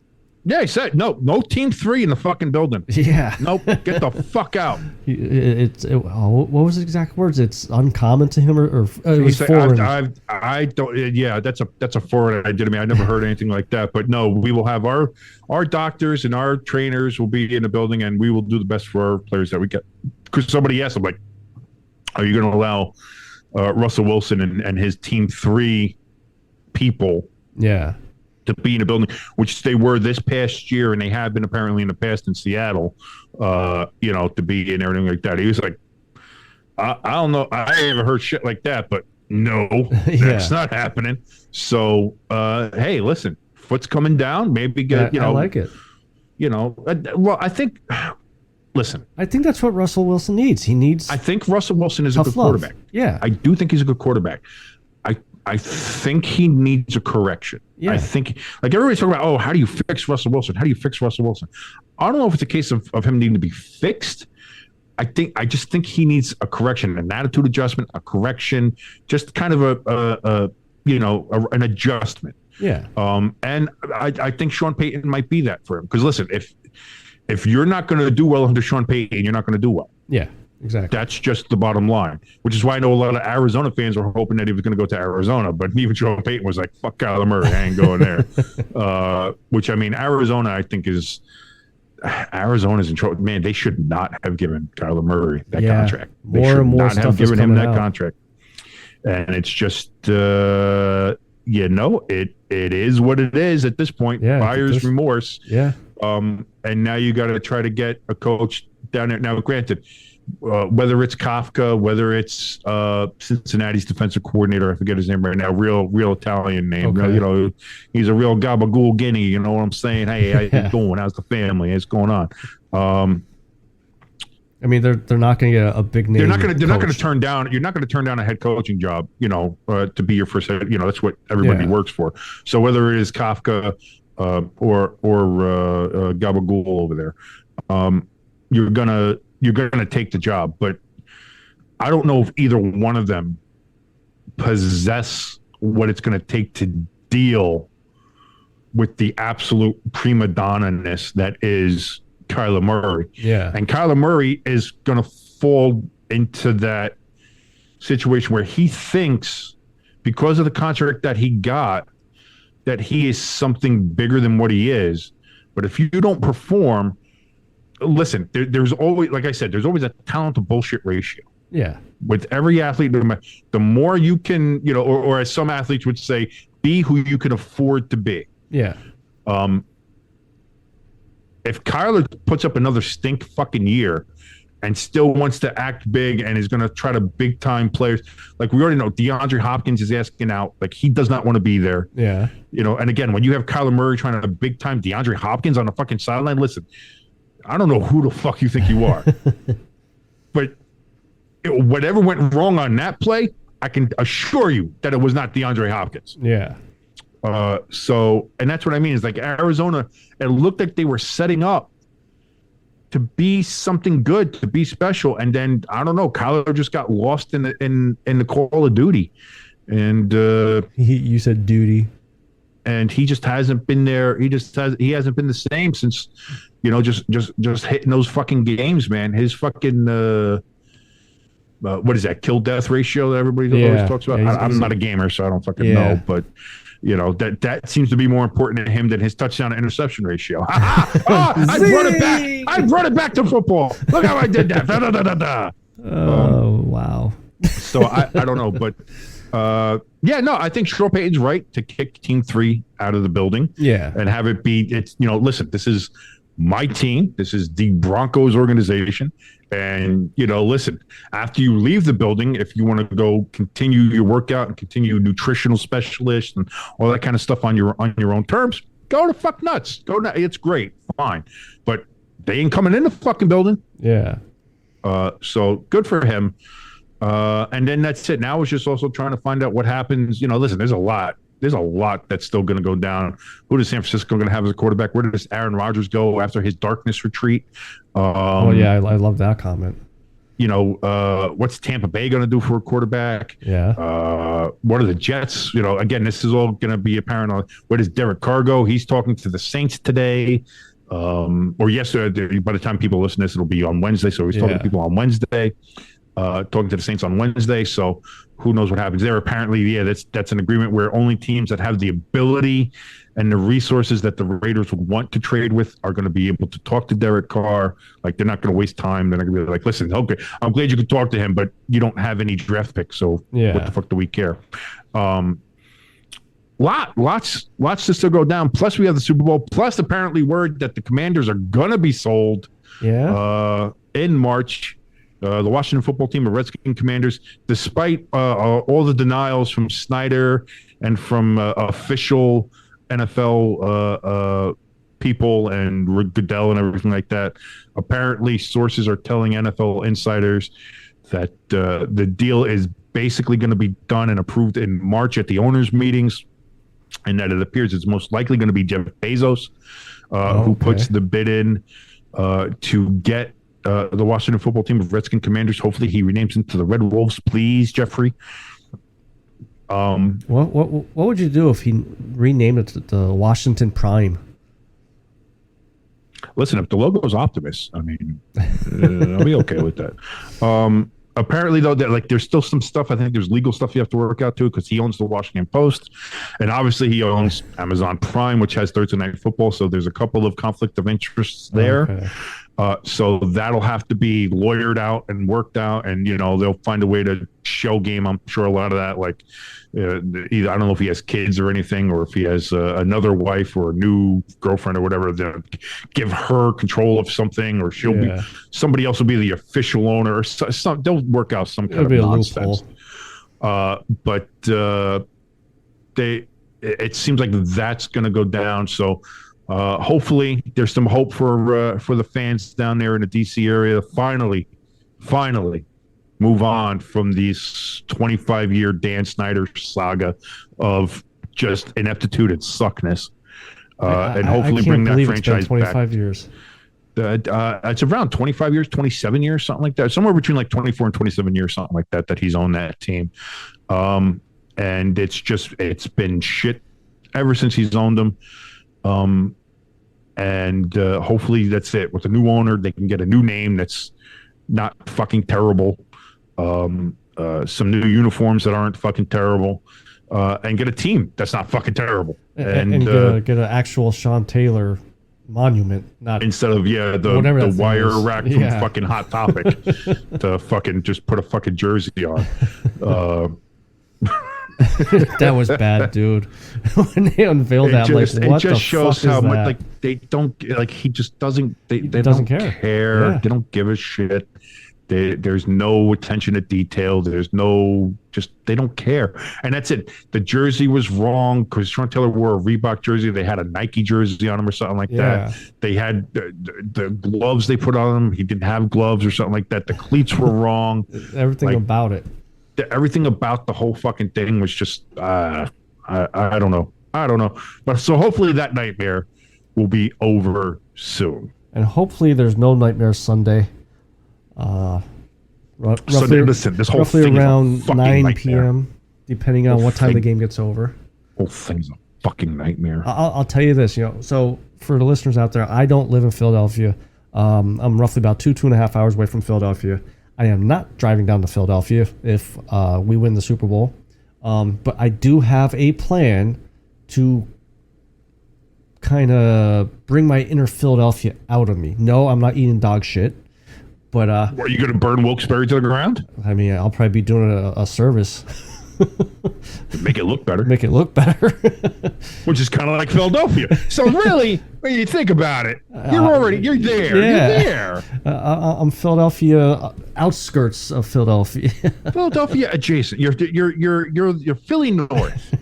Yeah, he said no team 3 in the fucking building. Yeah, nope, get the fuck out. What was his exact words? It's uncommon to him, or it was foreign. I don't. Yeah, that's a foreign idea to me. I never heard anything like that. But no, we will have our doctors and our trainers will be in the building, and we will do the best for our players that we get. Because somebody asked him, like, are you going to allow Russell Wilson and his team 3 people? Yeah. To be in a building, which they were this past year, and they have been apparently in the past in Seattle, to be in everything like that. He was like, I don't know, I haven't heard shit like that, but no, that's not happening. So, hey, listen, foot's coming down. Maybe get I like it. Well, I think. Listen, I think that's what Russell Wilson needs. I think Russell Wilson is a good love. quarterback. Yeah, I do think he's a good quarterback. I think he needs a correction. Yeah. I think, like, everybody's talking about, oh, how do you fix Russell Wilson? How do you fix Russell Wilson? I don't know if it's a case of him needing to be fixed. I just think he needs a correction, an attitude adjustment, a correction, just kind of an adjustment. Yeah. And I think Sean Payton might be that for him. Because listen, if you're not going to do well under Sean Payton, you're not going to do well. Yeah. Exactly. That's just the bottom line, which is why I know a lot of Arizona fans were hoping that he was going to go to Arizona, but even Sean Payton was like, fuck Kyler Murray, I ain't going there. Which, I mean, Arizona, I think Arizona's in trouble. Man, they should not have given Kyler Murray that contract. They more should and more not stuff have given him that out. contract. And it's just, it is what it is at this point. Yeah, Buyer's remorse. Yeah. And now you got to try to get a coach down there. Now, granted, whether it's Kafka, whether it's Cincinnati's defensive coordinator, I forget his name right now, real Italian name. Okay. He's a real gabagool guinea. You know what I'm saying? Hey, how you doing? How's the family? What's going on? I mean, they're not going to get a big name. They're not going to turn down. You're not going to turn down a head coaching job. To be your first. That's what everybody works for. So whether it is Kafka or gabagool over there, you're gonna take the job. But I don't know if either one of them possess what it's going to take to deal with the absolute prima donna-ness that is Kyler Murray. Yeah. And Kyler Murray is going to fall into that situation where he thinks, because of the contract that he got, that he is something bigger than what he is. But if you don't perform, listen, there's always, like I said, there's always a talent to bullshit ratio. Yeah. With every athlete, the more you can, or as some athletes would say, be who you can afford to be. Yeah. If Kyler puts up another stink fucking year and still wants to act big and is going to try to big time players, like we already know, DeAndre Hopkins is asking out. Like, he does not want to be there. Yeah. And again, when you have Kyler Murray trying to big time DeAndre Hopkins on the fucking sideline, listen, I don't know who the fuck you think you are, but whatever went wrong on that play, I can assure you that it was not DeAndre Hopkins. Yeah. And that's what I mean is, like, Arizona, it looked like they were setting up to be something good, to be special, and then I don't know, Kyler just got lost in the Call of Duty, and You said duty, and he just hasn't been there. He hasn't been the same since, just hitting those fucking games, man. His fucking what is that, kill death ratio that everybody always talks about? Yeah, I'm not a gamer, so I don't fucking know, but that seems to be more important to him than his touchdown to interception ratio. I brought it back. I brought it back to football. Look how I did that. Da, da, da, da, da. Oh, wow. So I don't know, but I think Sean Payton's right to kick Team 3 out of the building. Yeah. And have it be, listen, this is my team. This is the Broncos organization. And, listen, after you leave the building, if you want to go continue your workout and continue nutritional specialist and all that kind of stuff on your own terms, go to fuck nuts. It's great. Fine. But they ain't coming in the fucking building. Yeah. So good for him. And then that's it. Now it's just also trying to find out what happens. Listen, there's a lot that's still going to go down. Who is San Francisco going to have as a quarterback? Where does Aaron Rodgers go after his darkness retreat? I love that comment. What's Tampa Bay going to do for a quarterback? Yeah. What are the Jets? Again, this is all going to be apparent. Where does Derek Carr go? He's talking to the Saints today. Or yesterday. By the time people listen to this, it'll be on Wednesday. So he's talking to people on Wednesday. Talking to the Saints on Wednesday, so who knows what happens there. Apparently, that's an agreement where only teams that have the ability and the resources that the Raiders would want to trade with are going to be able to talk to Derek Carr. Like, they're not going to waste time. They're not going to be like, listen, okay, I'm glad you could talk to him, but you don't have any draft picks, so what the fuck do we care? Lots to still go down. Plus, we have the Super Bowl. Plus, apparently, word that the Commanders are going to be sold in March. The Washington football team, the Redskin Commanders, despite all the denials from Snyder and from official NFL people and Goodell and everything like that. Apparently, sources are telling NFL insiders that the deal is basically going to be done and approved in March at the owners' meetings, and that it appears it's most likely going to be Jeff Bezos who puts the bid in to get the Washington football team of Redskin Commanders. Hopefully, he renames them to the Red Wolves, please, Jeffrey. What would you do if he renamed it to the Washington Prime? Listen, if the logo's Optimus, I mean, I'll be okay with that. Apparently, though, that there's still some stuff. I think there's legal stuff you have to work out too, because he owns the Washington Post, and obviously he owns Amazon Prime, which has Thursday Night Football. So there's a couple of conflict of interests there. Okay. So that'll have to be lawyered out and worked out, and they'll find a way to show game. I'm sure a lot of that, either I don't know if he has kids or anything, or if he has another wife or a new girlfriend or whatever, they'll give her control of something, or somebody else will be the official owner, or they'll work out some kind of nonsense. But it seems like that's going to go down. So hopefully there's some hope for the fans down there in the DC area. Finally move on from these 25-year Dan Snyder saga of just ineptitude and suckness, and hopefully bring that franchise back. 25 years. It's around 25 years, 27 years, something like that. Somewhere between 24 and 27 years, something like that he's owned that team. And it's been shit ever since he's owned them. And hopefully that's it. With a new owner, they can get a new name that's not fucking terrible. Some new uniforms that aren't fucking terrible, and get a team that's not fucking terrible. And get an actual Sean Taylor monument, not instead of the wire rack from fucking Hot Topic to fucking just put a fucking jersey on. That was bad, dude. When they unveiled that, what the fuck shows how much they don't he just doesn't. They don't care. Yeah. They don't give a shit. There's no attention to detail. There's no they don't care, and that's it. The jersey was wrong because Sean Taylor wore a Reebok jersey. They had a Nike jersey on him or something like that. They had the gloves they put on him. He didn't have gloves or something like that. The cleats were wrong. Everything about it. Everything about the whole fucking thing was just I don't know. But so hopefully that nightmare will be over soon, and hopefully there's no nightmare Sunday. Roughly, listen, this whole roughly thing around is a 9 nightmare. p.m. depending on what time the game gets over. Whole thing's a fucking nightmare. I'll tell you this, so for the listeners out there, I don't live in Philadelphia. I'm roughly about 2.5 hours away from Philadelphia. I am not driving down to Philadelphia if we win the Super Bowl. But I do have a plan to kind of bring my inner Philadelphia out of me. No, I'm not eating dog shit. But are you going to burn Wilkes-Barre to the ground? I mean, I'll probably be doing a service. Make it look better. Which is kind of like Philadelphia. So really, when you think about it, you're there. Yeah. You're there. I'm Philadelphia, outskirts of Philadelphia. Philadelphia adjacent. You're Philly North.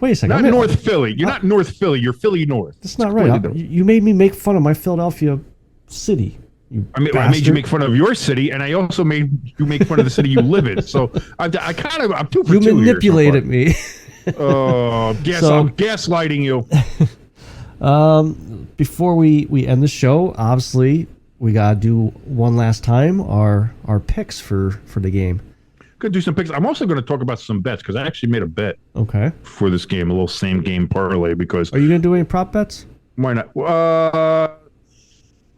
Wait a second. Not North Philly. You're not North Philly. You're Philly North. That's not right. You made me make fun of my Philadelphia city. I made you make fun of your city, and I also made you make fun of the city you live in. So I'm 2 for 2 You manipulated me. Oh, I'm gaslighting you. Before we end the show, obviously we gotta do one last time our picks for the game. Gonna do some picks. I'm also going to talk about some bets because I actually made a bet. Okay. For this game, a little same game parlay. Because are you gonna do any prop bets? Why not?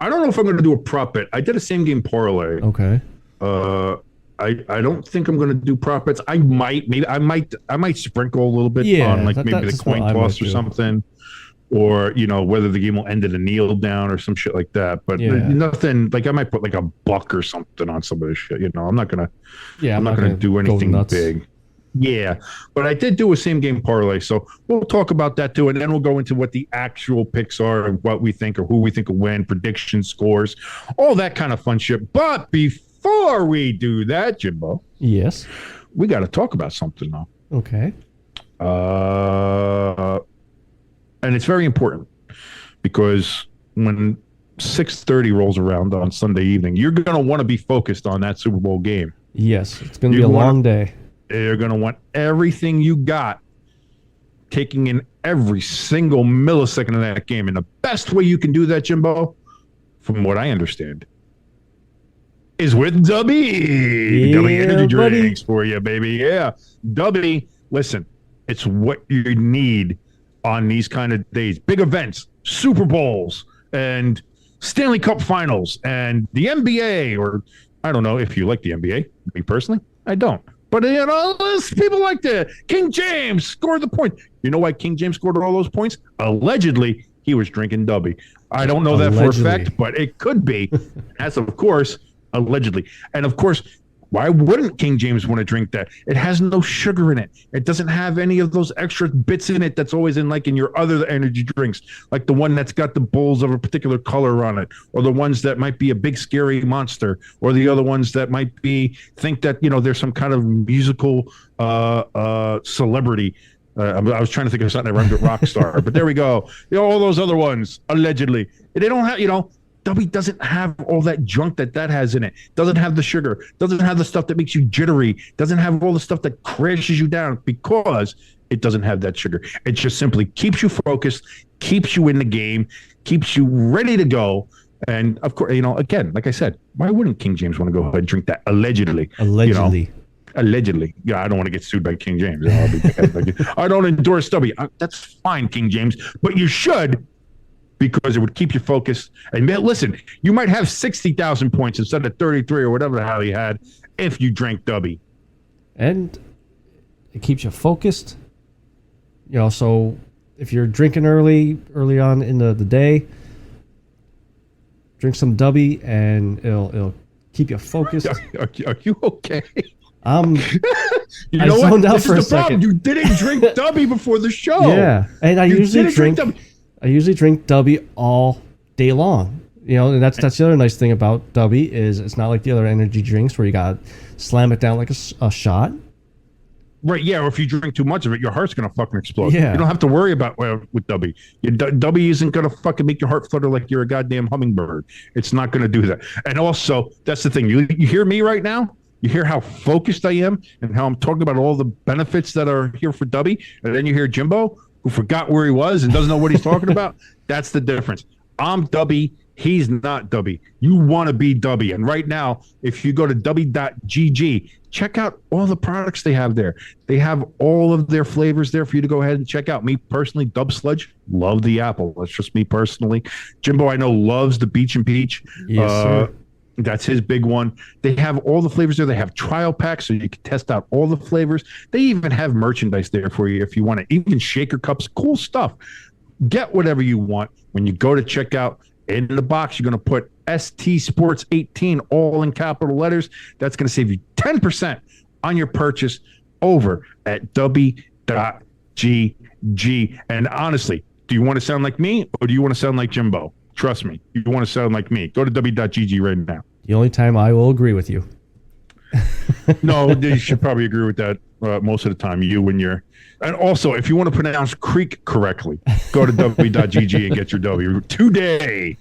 I don't know if I'm going to do a prop bet. I did a same game parlay. Okay. I don't think I'm going to do prop bets. I might sprinkle a little bit on maybe the coin toss or something, or whether the game will end at a kneel down or some shit like that. But nothing I might put a buck or something on some of this shit. I'm not gonna. Yeah, I'm not gonna do anything big. Yeah, but I did do a same game parlay, so we'll talk about that too, and then we'll go into what the actual picks are and what we think or who we think will win, prediction scores, all that kind of fun shit. But before we do that, Jimbo, yes, we got to talk about something though. Okay. And it's very important because when 6:30 rolls around on Sunday evening, you're going to want to be focused on that Super Bowl game. Yes, it's going to be a long day. You're going to want everything you got, taking in every single millisecond of that game. And the best way you can do that, Jimbo, from what I understand, is with Dubby. Dubby energy drinks for you, baby. Yeah. Dubby, listen, it's what you need on these kind of days. Big events, Super Bowls, and Stanley Cup finals, and the NBA, or I don't know if you like the NBA. Me personally, I don't. But, you know, people like to. King James scored the point. You know why King James scored all those points? Allegedly, he was drinking Dubby. I don't know that for a fact, but it could be. That's, of course, allegedly. And, of course, why wouldn't King James want to drink that? It has no sugar in it. It doesn't have any of those extra bits in it that's always in like in your other energy drinks, like the one that's got the bowls of a particular color on it, or the ones that might be a big scary monster, or the other ones that might be think that, you know, there's some kind of musical celebrity. I was trying to think of something that rhymes with rock star, but there we go. You know, all those other ones, allegedly. They don't have, you know, Dubby doesn't have all that junk that has in it. Doesn't have the sugar. Doesn't have the stuff that makes you jittery. Doesn't have all the stuff that crashes you down because it doesn't have that sugar. It just simply keeps you focused, keeps you in the game, keeps you ready to go. And, of course, you know, again, like I said, why wouldn't King James want to go ahead and drink that? Allegedly. Allegedly. You know? Allegedly. Yeah, I don't want to get sued by King James. I don't endorse Dubby. That's fine, King James. But you should, because it would keep you focused. And listen, you might have 60,000 points instead of 33 or whatever the hell he had if you drank Dubby. And it keeps you focused. You know, so if you're drinking early on in the day, drink some Dubby and it'll keep you focused. Are you okay? You know what? This is the problem. You didn't drink Dubby before the show. Yeah, and I usually drink Dubby all day long. You know, and that's the other nice thing about Dubby is it's not like the other energy drinks where you got to slam it down like a shot. Right, yeah, or if you drink too much of it, your heart's going to fucking explode. Yeah. You don't have to worry about with Dubby. Dubby isn't going to fucking make your heart flutter like you're a goddamn hummingbird. It's not going to do that. And also, that's the thing. You hear me right now? You hear how focused I am and how I'm talking about all the benefits that are here for Dubby? And then you hear Jimbo, who forgot where he was and doesn't know what he's talking about? That's the difference. I'm Dubby. He's not Dubby. You want to be Dubby. And right now, if you go to dubby.gg, check out all the products they have there. They have all of their flavors there for you to go ahead and check out. Me personally, Dub Sludge, love the apple. That's just me personally. Jimbo, I know, loves the Beach and Peach. Yes, sir. That's his big one. They have all the flavors there. They have trial packs so you can test out all the flavors. They even have merchandise there for you if you want to. Even shaker cups, cool stuff. Get whatever you want when you go to check out. In the box, you're going to put ST Sports 18 all in capital letters. That's going to save you 10% on your purchase over at dubby.gg. And honestly, do you want to sound like me or do you want to sound like Jimbo? Trust me, you want to sound like me. Go to dubby.gg right now. The only time I will agree with you. No, you should probably agree with that most of the time. You and your, and also if you want to pronounce creek correctly, go to w.gg and get your W today.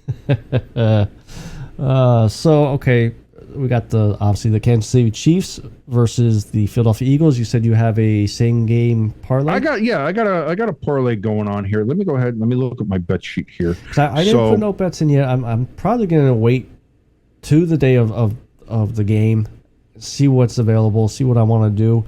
So okay, we got obviously the Kansas City Chiefs versus the Philadelphia Eagles. You said you have a same game parlay. I got a parlay going on here. Let me go ahead. Let me look at my bet sheet here. I didn't put no bets in yet. I'm probably gonna wait to the day of the game, see what's available, see what I want to do.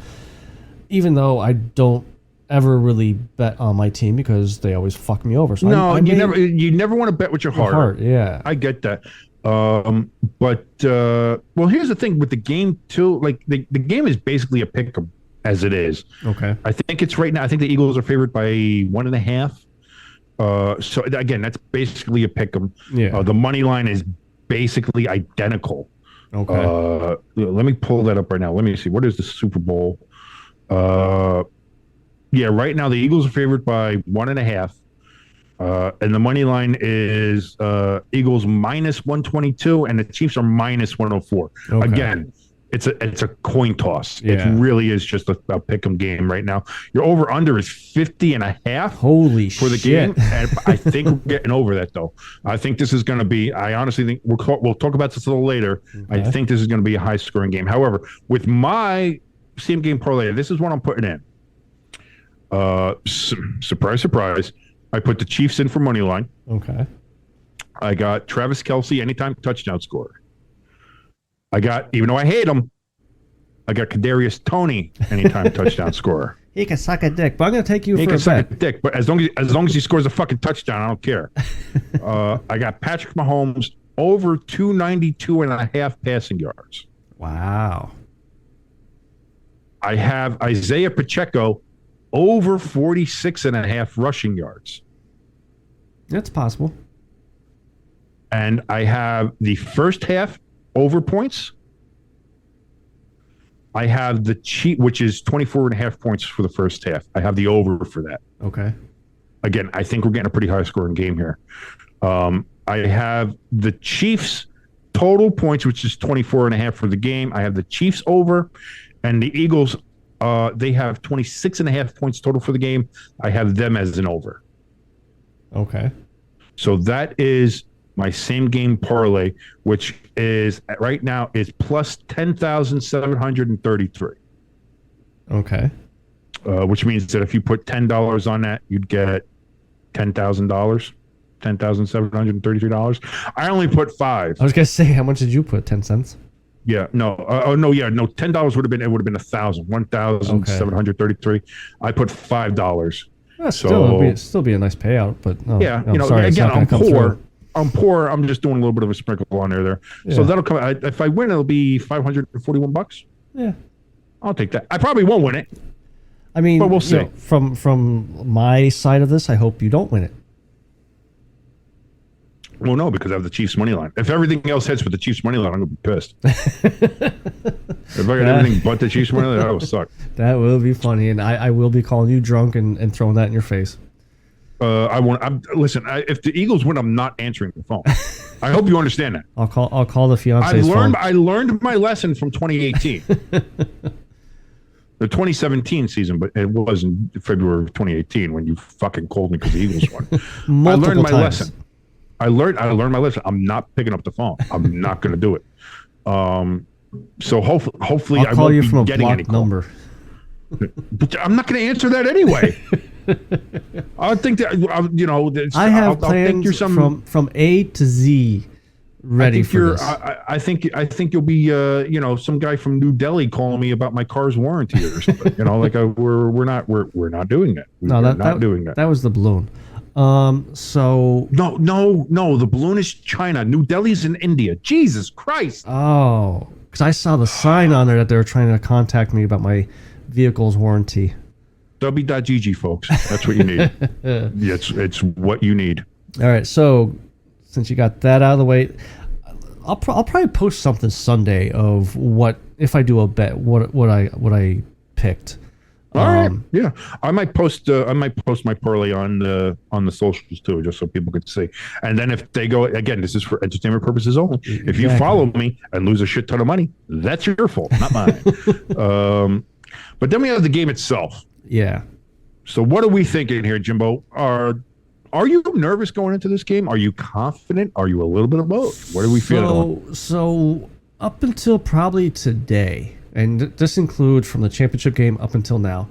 Even though I don't ever really bet on my team because they always fuck me over. So you never want to bet with your heart. Yeah, I get that. But well, here's the thing with the game too. Like the game is basically a pick 'em as it is. Okay. I think it's right now. I think the Eagles are favored by 1.5. So again, that's basically a pick 'em. Yeah. The money line is basically identical. Okay. Let me pull that up right now. Let me see. What is the Super Bowl? Yeah, right now the Eagles are favored by 1.5. And the money line is Eagles minus 122 and the Chiefs are minus 104. Okay. Again, it's a coin toss. Yeah. It really is just a pick 'em game right now. Your over under is 50.5. Holy for the shit. game, and I think we're getting over that though. I think this is going to be. I honestly think we'll talk about this a little later. Okay. I think this is going to be a high scoring game. However, with my same game parlay, this is what I'm putting in. Surprise, surprise! I put the Chiefs in for money line. Okay. I got Travis Kelce anytime touchdown scorer. I got, even though I hate him, I got Kadarius Toney anytime touchdown scorer. He can suck a dick, but I'm going to take you He for can a suck bet. a dick, but as long as he scores a fucking touchdown, I don't care. I got Patrick Mahomes over 292.5 passing yards. Wow. I have Isaiah Pacheco over 46.5 rushing yards. That's possible. And I have the first half over points. I have the cheat, which is 24.5 points for the first half. I have the over for that. Okay. Again, I think we're getting a pretty high scoring game here. I have the Chiefs total points, which is 24.5 for the game. I have the Chiefs over, and the Eagles, they have 26.5 points total for the game. I have them as an over. Okay. So that is my same game parlay, which is right now is plus 10,733. Okay. Which means that if you put $10 on that, you'd get $10,000, $10,733. I only put $5. I was going to say, how much did you put? 10 cents? Yeah, no, $10 would have been, it would have been 1,733. I put $5. Still be a nice payout, but yeah, sorry, again, I'm poor. Through. I'm poor. I'm just doing a little bit of a sprinkle on there. Yeah. So that'll come. If I win, it'll be $541. Yeah, I'll take that. I probably won't win it. I mean, but we'll see. From my side of this, I hope you don't win it. Well, no, because I have the Chiefs money line. If everything else hits with the Chiefs money line, I'm gonna be pissed. If I got everything but the Chiefs money line, that will suck. That will be funny, and I will be calling you drunk and throwing that in your face. Listen. If the Eagles win, I'm not answering the phone. I hope you understand that. I'll call the fiance's phone. I learned my lesson from 2018, the 2017 season, but it was in February of 2018 when you fucking called me because the Eagles won. I learned my lesson. I learned my lesson. I'm not picking up the phone. I'm not going to do it. So hopefully I'll I call won't you be from a getting any blocked call. number. But I'm not going to answer that anyway. I think that I have plans from A to Z ready for this. I think you'll be some guy from New Delhi calling me about my car's warranty or something. We're not doing that. We're not doing that. That was the balloon. So no, the balloon is China. New Delhi's in India. Jesus Christ. Oh, because I saw the sign on there that they were trying to contact me about my vehicle's warranty. W.GG, folks. That's what you need. It's what you need. All right. So since you got that out of the way, I'll probably post something Sunday of what if I do a bet, what I picked. All right. Yeah, I might post my parlay on the socials too, just so people could see. And then if they go again, this is for entertainment purposes only. If you follow me and lose a shit ton of money, that's your fault, not mine. But then we have the game itself. Yeah. So what are we thinking here, Jimbo? Are you nervous going into this game? Are you confident? Are you a little bit of both? What are we feeling? So up until probably today, and this includes from the championship game up until now,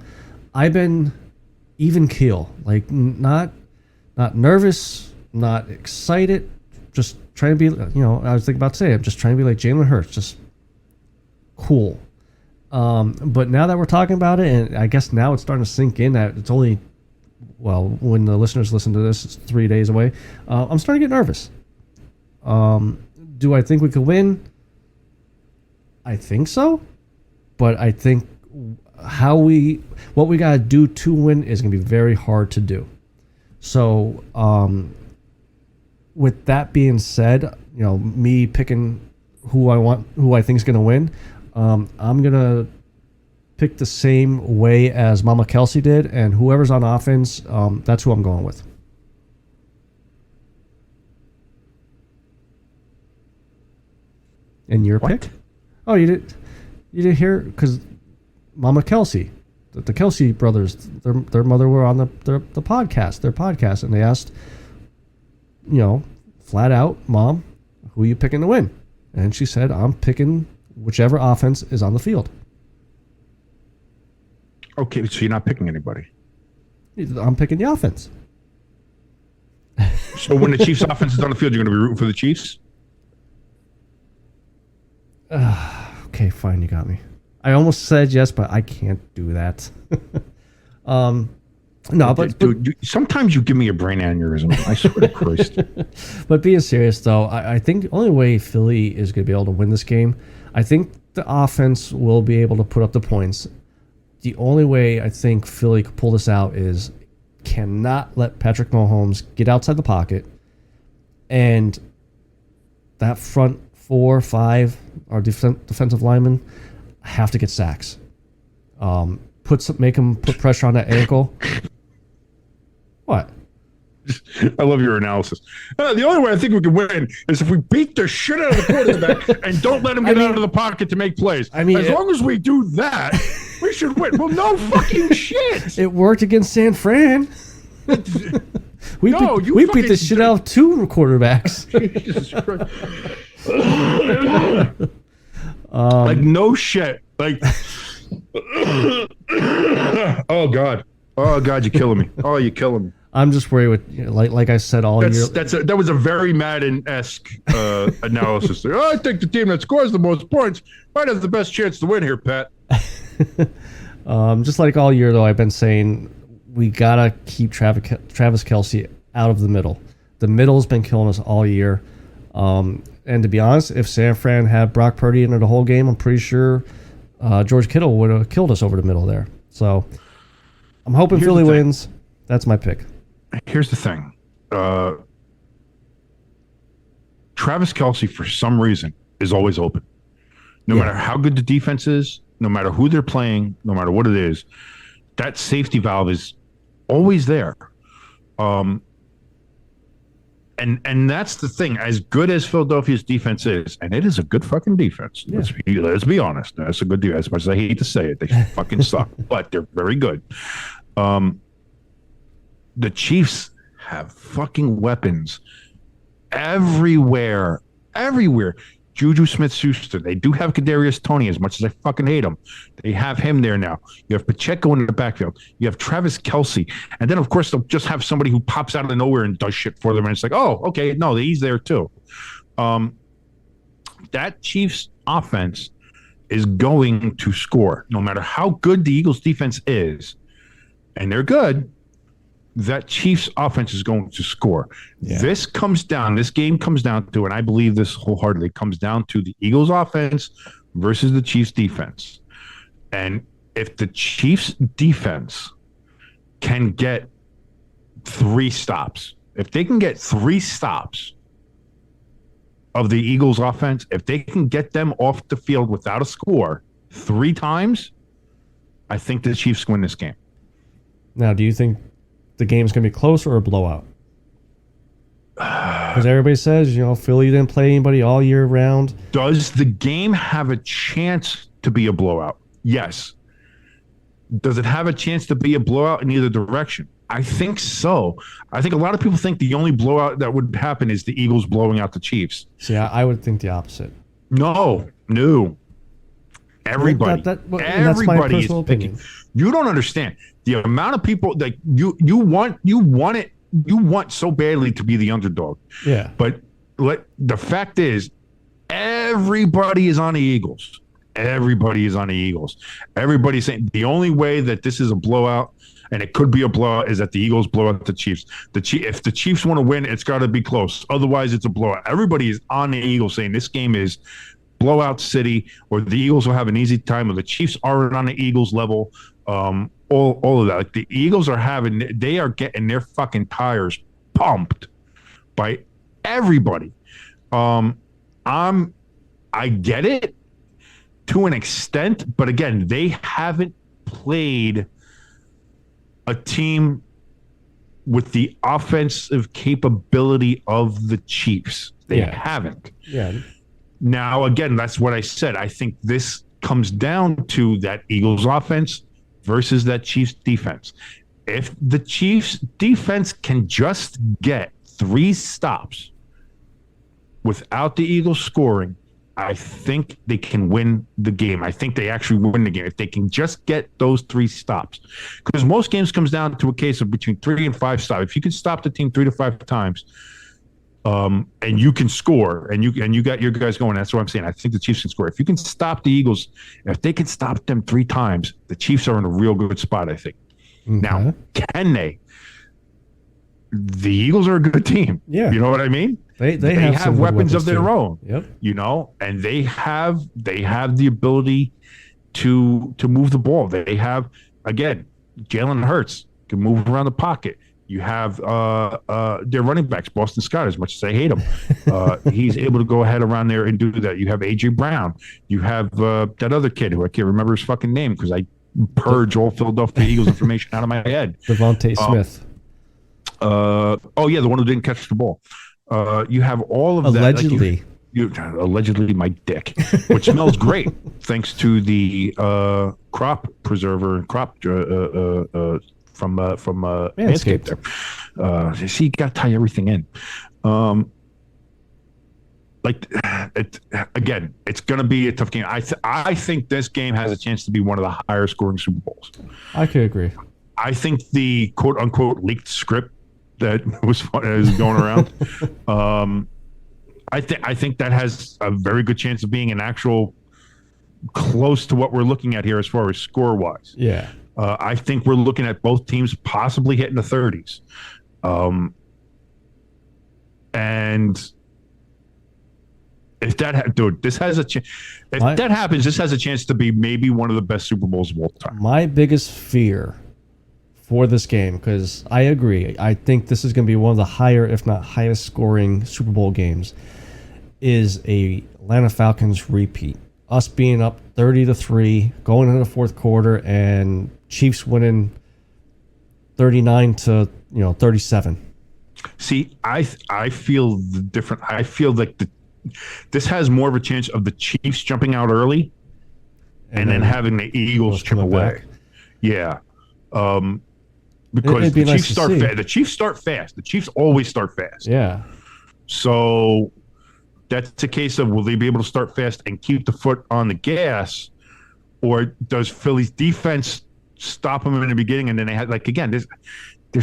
I've been even keel, like not nervous, not excited, just trying to be. I was thinking about today. I'm just trying to be like Jalen Hurts, just cool. But now that we're talking about it, and I guess now it's starting to sink in that it's only, when the listeners listen to this, it's 3 days away. I'm starting to get nervous. Do I think we could win? I think so. But I think what we got to do to win is going to be very hard to do. So, with that being said, me picking who I think is going to win, I'm going to pick the same way as Mama Kelsey did, and whoever's on offense, that's who I'm going with. And your pick? Oh, you did. You didn't hear because Mama Kelsey, the Kelsey brothers, their mother were on the podcast, and they asked, flat out, Mom, who are you picking to win? And she said, I'm picking whichever offense is on the field. Okay, so you're not picking anybody. I'm picking the offense. So when the Chiefs' offense is on the field, you're going to be rooting for the Chiefs? Okay, fine, you got me. I almost said yes, but I can't do that. No, but dude, sometimes you give me a brain aneurysm. I swear to Christ. But being serious, though, I think the only way Philly is going to be able to win this game, I think the offense will be able to put up the points. The only way I think Philly could pull this out is cannot let Patrick Mahomes get outside the pocket, and that front 4 or 5 our defensive linemen have to get sacks. Make him put pressure on that ankle. What? I love your analysis. The only way I think we can win is if we beat the shit out of the quarterback and don't let him get out of the pocket to make plays. I mean, as long as we do that, we should win. Well, no fucking shit. It worked against San Fran. We beat the shit out of 2 quarterbacks. Jesus Christ. Like no shit. Like, oh God, you're killing me. Oh, you're killing me. I'm just worried with like I said all year. That was a very Madden-esque analysis there. I think the team that scores the most points might have the best chance to win here, Pat. Just like all year though, I've been saying we gotta keep Travis Kelce out of the middle. The middle's been killing us all year. And to be honest, if San Fran had Brock Purdy into the whole game, I'm pretty sure George Kittle would have killed us over the middle there. So I'm hoping Philly wins. That's my pick. Here's the thing. Travis Kelce, for some reason, is always open. No matter how good the defense is, no matter who they're playing, no matter what it is, that safety valve is always there. And that's the thing. As good as Philadelphia's defense is, and it is a good fucking defense. Yeah. Let's be honest. That's a good defense. As much as I hate to say it, they fucking suck, but they're very good. The Chiefs have fucking weapons everywhere. Juju Smith-Schuster. They do have Kadarius Toney, as much as I fucking hate him. They have him there now. You have Pacheco in the backfield. You have Travis Kelce. And then, of course, they'll just have somebody who pops out of nowhere and does shit for them. And it's like, oh, okay, no, he's there too. That Chiefs offense is going to score. No matter how good the Eagles defense is, and they're good, that Chiefs offense is going to score. Yeah. This game comes down to, and I believe this wholeheartedly, comes down to the Eagles offense versus the Chiefs defense. And if the Chiefs defense can get 3 stops, if they can get 3 stops of the Eagles offense, if they can get them off the field without a score 3 times, I think the Chiefs win this game. Now, do you think the game's going to be close or a blowout? Because everybody says, Philly didn't play anybody all year round. Does the game have a chance to be a blowout? Yes. Does it have a chance to be a blowout in either direction? I think so. I think a lot of people think the only blowout that would happen is the Eagles blowing out the Chiefs. See, I would think the opposite. No. Everybody is picking. Opinion. You don't understand the amount of people that you want so badly to be the underdog. Yeah. But the fact is, everybody is on the Eagles. Everybody's saying the only way that this is a blowout, and it could be a blowout, is that the Eagles blow out the Chiefs. If the Chiefs want to win, it's got to be close. Otherwise, it's a blowout. Everybody is on the Eagles saying this game is blowout city, or the Eagles will have an easy time, or the Chiefs aren't on the Eagles level. All of that. Like the Eagles they are getting their fucking tires pumped by everybody. I get it to an extent, but again, they haven't played a team with the offensive capability of the Chiefs. They haven't. Yeah. Now, again, that's what I said. I think this comes down to that Eagles offense versus that Chiefs defense. If the Chiefs defense can just get 3 stops without the Eagles scoring, I think they can win the game. I think they actually win the game if they can just get those 3 stops. Because most games comes down to a case of between 3 and 5 stops. If you can stop the team 3 to 5 times, and you can score, and you got your guys going, that's what I'm saying. I think the Chiefs can score. If you can stop the Eagles, if they can stop them 3 times, the Chiefs are in a real good spot, I think. Okay. Now, can they? The Eagles are a good team. Yeah. You know what I mean? They have weapons of their too. own. Yep. You know, and they have the ability to move the ball. They have, again, Jalen Hurts can move around the pocket. You have their running backs, Boston Scott, as much as I hate him. He's able to go ahead around there and do that. You have A.J. Brown. You have that other kid who I can't remember his fucking name because I purge all Philadelphia Eagles information out of my head. Devontae Smith. The one who didn't catch the ball. You have all of allegedly. that. Allegedly my dick, which smells great thanks to the crop preserver and crop from Manscaped there. See, you got to tie everything in. It's going to be a tough game. I think this game has a chance to be one of the higher scoring Super Bowls. I could agree. I think the quote unquote leaked script that was going around. I think that has a very good chance of being an actual close to what we're looking at here as far as score wise. Yeah. I think we're looking at both teams possibly hitting the 30s. And if that, this has a chance. If that happens, this has a chance to be maybe one of the best Super Bowls of all time. My biggest fear for this game, because I agree, I think this is going to be one of the higher, if not highest scoring Super Bowl games, is a Atlanta Falcons repeat. Us being up 30-3, going into the fourth quarter, and Chiefs winning 39-37. See, I feel the different. I feel like this has more of a chance of the Chiefs jumping out early, and then having the Eagles chip away. Back. Yeah, because the Chiefs start fast. The Chiefs start fast. The Chiefs always start fast. Yeah. So that's a case of, will they be able to start fast and keep the foot on the gas, or does Philly's defense stop them in the beginning, and then they had, like, again, there's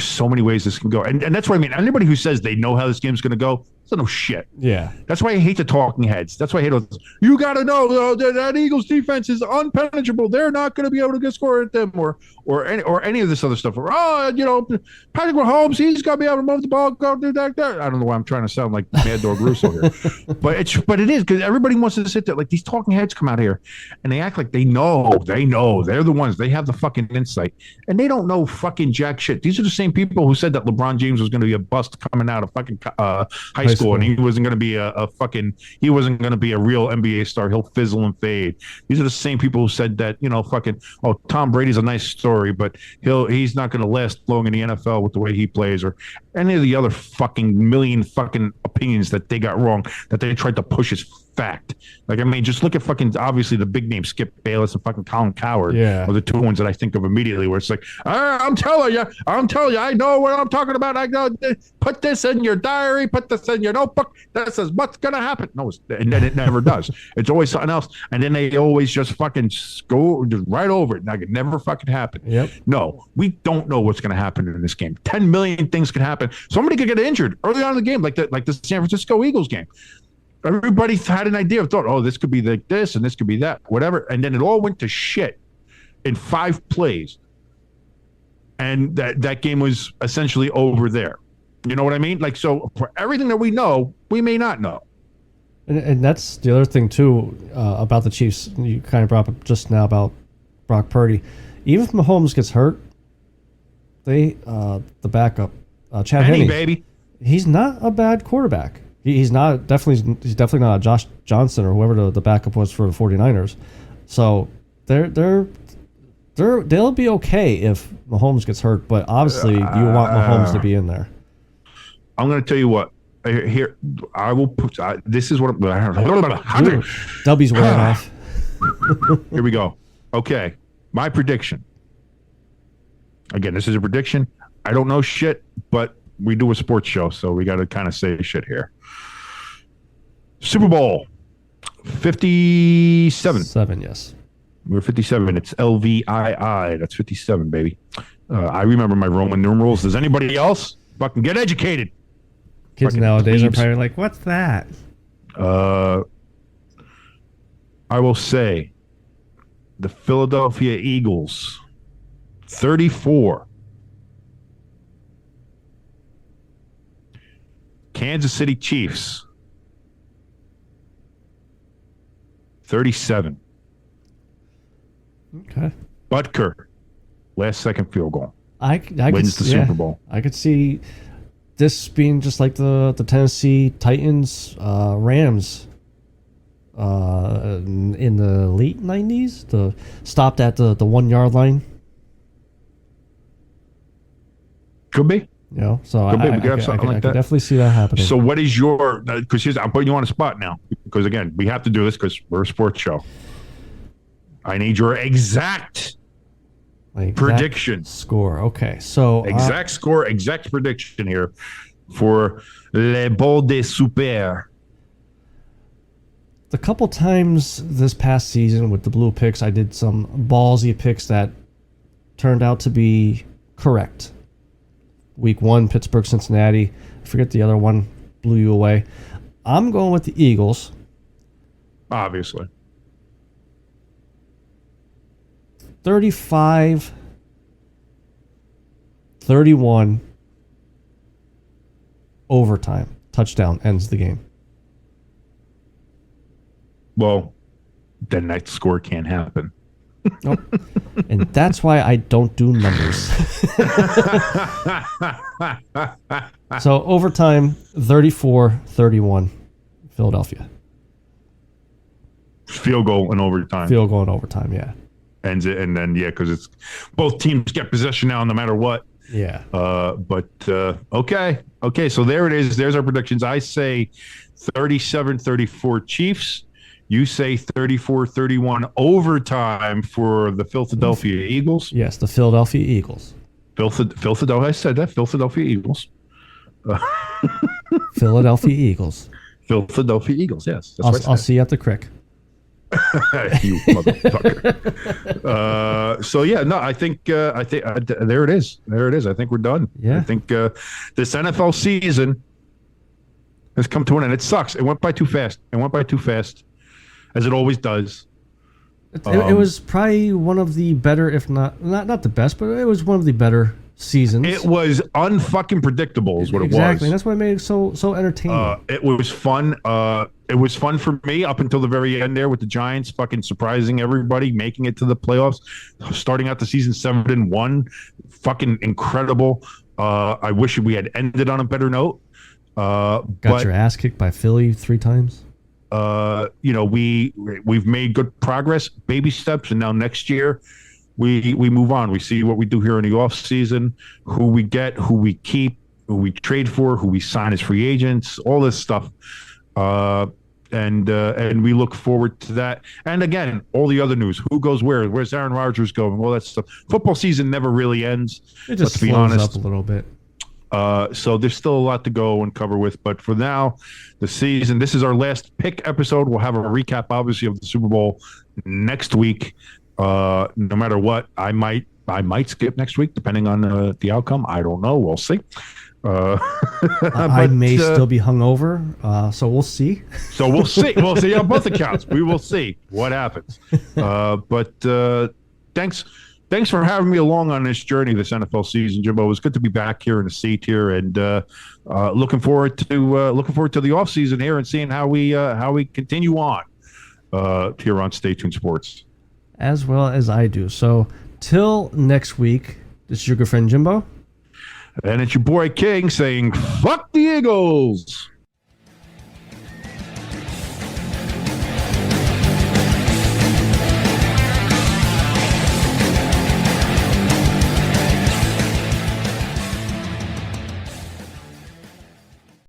so many ways this can go, and that's what I mean. Anybody who says they know how this game's going to go, it's no shit. Yeah, that's why I hate the talking heads. That's why I hate all this. You got to know that Eagles defense is unpenetrable. They're not going to be able to get score at them, or any of this other stuff. Or Patrick Mahomes, he's got to be able to move the ball, go do that. I don't know why I'm trying to sound like Mad Dog Russo here, but it is, because everybody wants to sit there. Like, these talking heads come out here and they act like they know. They're the ones. They have the fucking insight, and they don't know fucking jack shit. These are the same people who said that LeBron James was going to be a bust coming out of fucking high school, and he wasn't going to be he wasn't going to be a real NBA star. He'll fizzle and fade. These are the same people who said that, Tom Brady's a nice story, but he's not going to last long in the NFL with the way he plays, or any of the other fucking million fucking opinions that they got wrong, that they tried to push as fact. Like, I mean, just look at fucking, obviously, the big name Skip Bayless and fucking Colin Cowherd are the two ones that I think of immediately, where it's like, I'm telling you, I know what I'm talking about. I know, put this in your diary, put this in your notebook. This is what's going to happen. No, and then it never does. It's always something else. And then they always just fucking go right over it. Like, it never fucking happened. Yep. No, we don't know what's going to happen in this game. 10 million things could happen. Somebody could get injured early on in the game, like the San Francisco Eagles game. Everybody had an idea of thought, this could be like this and this could be that, whatever. And then it all went to shit in 5 plays. And that game was essentially over there. You know what I mean? Like, so for everything that we know, we may not know. And that's the other thing, too, about the Chiefs. You kind of brought up just now about Brock Purdy. Even if Mahomes gets hurt, the backup, Chad Henne, baby, he's not a bad quarterback. He's definitely not Josh Johnson or whoever the backup was for the 49ers. So they'll be okay if Mahomes gets hurt, but obviously you want Mahomes to be in there. I'm going to tell you what. Here, I will put. This is what W's wearing off. Here we go. Okay. My prediction. Again, this is a prediction. I don't know shit, but we do a sports show, so we got to kind of say shit here. Super Bowl 57. 7, yes. We're 57. It's LVII. That's 57, baby. I remember my Roman numerals. Does anybody else? Fucking get educated. Kids Fucking nowadays are plebes. probably like, what's that? I will say the Philadelphia Eagles 34. Kansas City Chiefs 37. Okay. Butker, last second field goal. I Wins the Super Bowl. I could see this being just like the Tennessee Titans Rams in the late 90s. Stopped at the 1 yard line. Could be. You know, so Could be. We I could have something like I can that. definitely see that happening. So what is your, because I'm putting you on a spot now, because again, we have to do this because we're a sports show. I need your exact Like prediction. score. Okay, so Exact score, exact prediction here for Le Bol des Super. the couple times this past season with the Blue Picks, I did some ballsy picks that turned out to be correct. Week 1, Pittsburgh, Cincinnati. I forget the other one blew you away. I'm going with the Eagles. Obviously. 35-31 overtime. Touchdown ends the game. Well, then that score can't happen. Nope. And that's why I don't do numbers. So overtime, 34-31, Philadelphia. Field goal in overtime. Field goal in overtime, yeah. Ends it, and then, yeah, because it's both teams get possession now no matter what. Yeah. Okay. So there it is. There's our predictions. I say 37-34 Chiefs. You say 34-31 overtime for the Philadelphia Eagles. Yes, the Philadelphia Eagles. Philadelphia. I said that. Philadelphia Eagles. Philadelphia Eagles. Philadelphia Eagles. Yes, that's what I I'll said. see you at the crick. You motherfucker. So yeah, no, I think there it is. There it is. I think we're done. Yeah. I think this NFL season has come to an end. It sucks. It went by too fast. As it always does. It was probably one of the better, if not the best, but it was one of the better seasons. It was unfucking predictable is what it was. Exactly. And that's what made it so entertaining. It was fun. It was fun for me up until the very end there with the Giants fucking surprising everybody, making it to the playoffs, starting out the season 7-1. Fucking incredible. I wish we had ended on a better note. Got your ass kicked by Philly 3 times. We've made good progress, baby steps, and now next year we move on. We see what we do here in the off season, who we get, who we keep, who we trade for, who we sign as free agents, all this stuff. And we look forward to that. And again, all the other news: who goes where? Where's Aaron Rodgers going? All that stuff. Football season never really ends. It just let's be slows honest. up a little bit. So there's still a lot to go and cover with. But for now, the season. This is our last pick episode. We'll have a recap, obviously, of the Super Bowl next week. No matter what, I might skip next week depending on the outcome. I don't know. We'll see. I may still be hungover, so we'll see. So we'll see. We'll see on both accounts. We will see what happens. Thanks for having me along on this journey this NFL season, Jimbo. It was good to be back here in the seat here, and looking forward to the off season here and seeing how we continue on here on Stay Tuned Sports. As well as I do. So till next week, this is your good friend Jimbo. And it's your boy King saying, "Fuck the Eagles."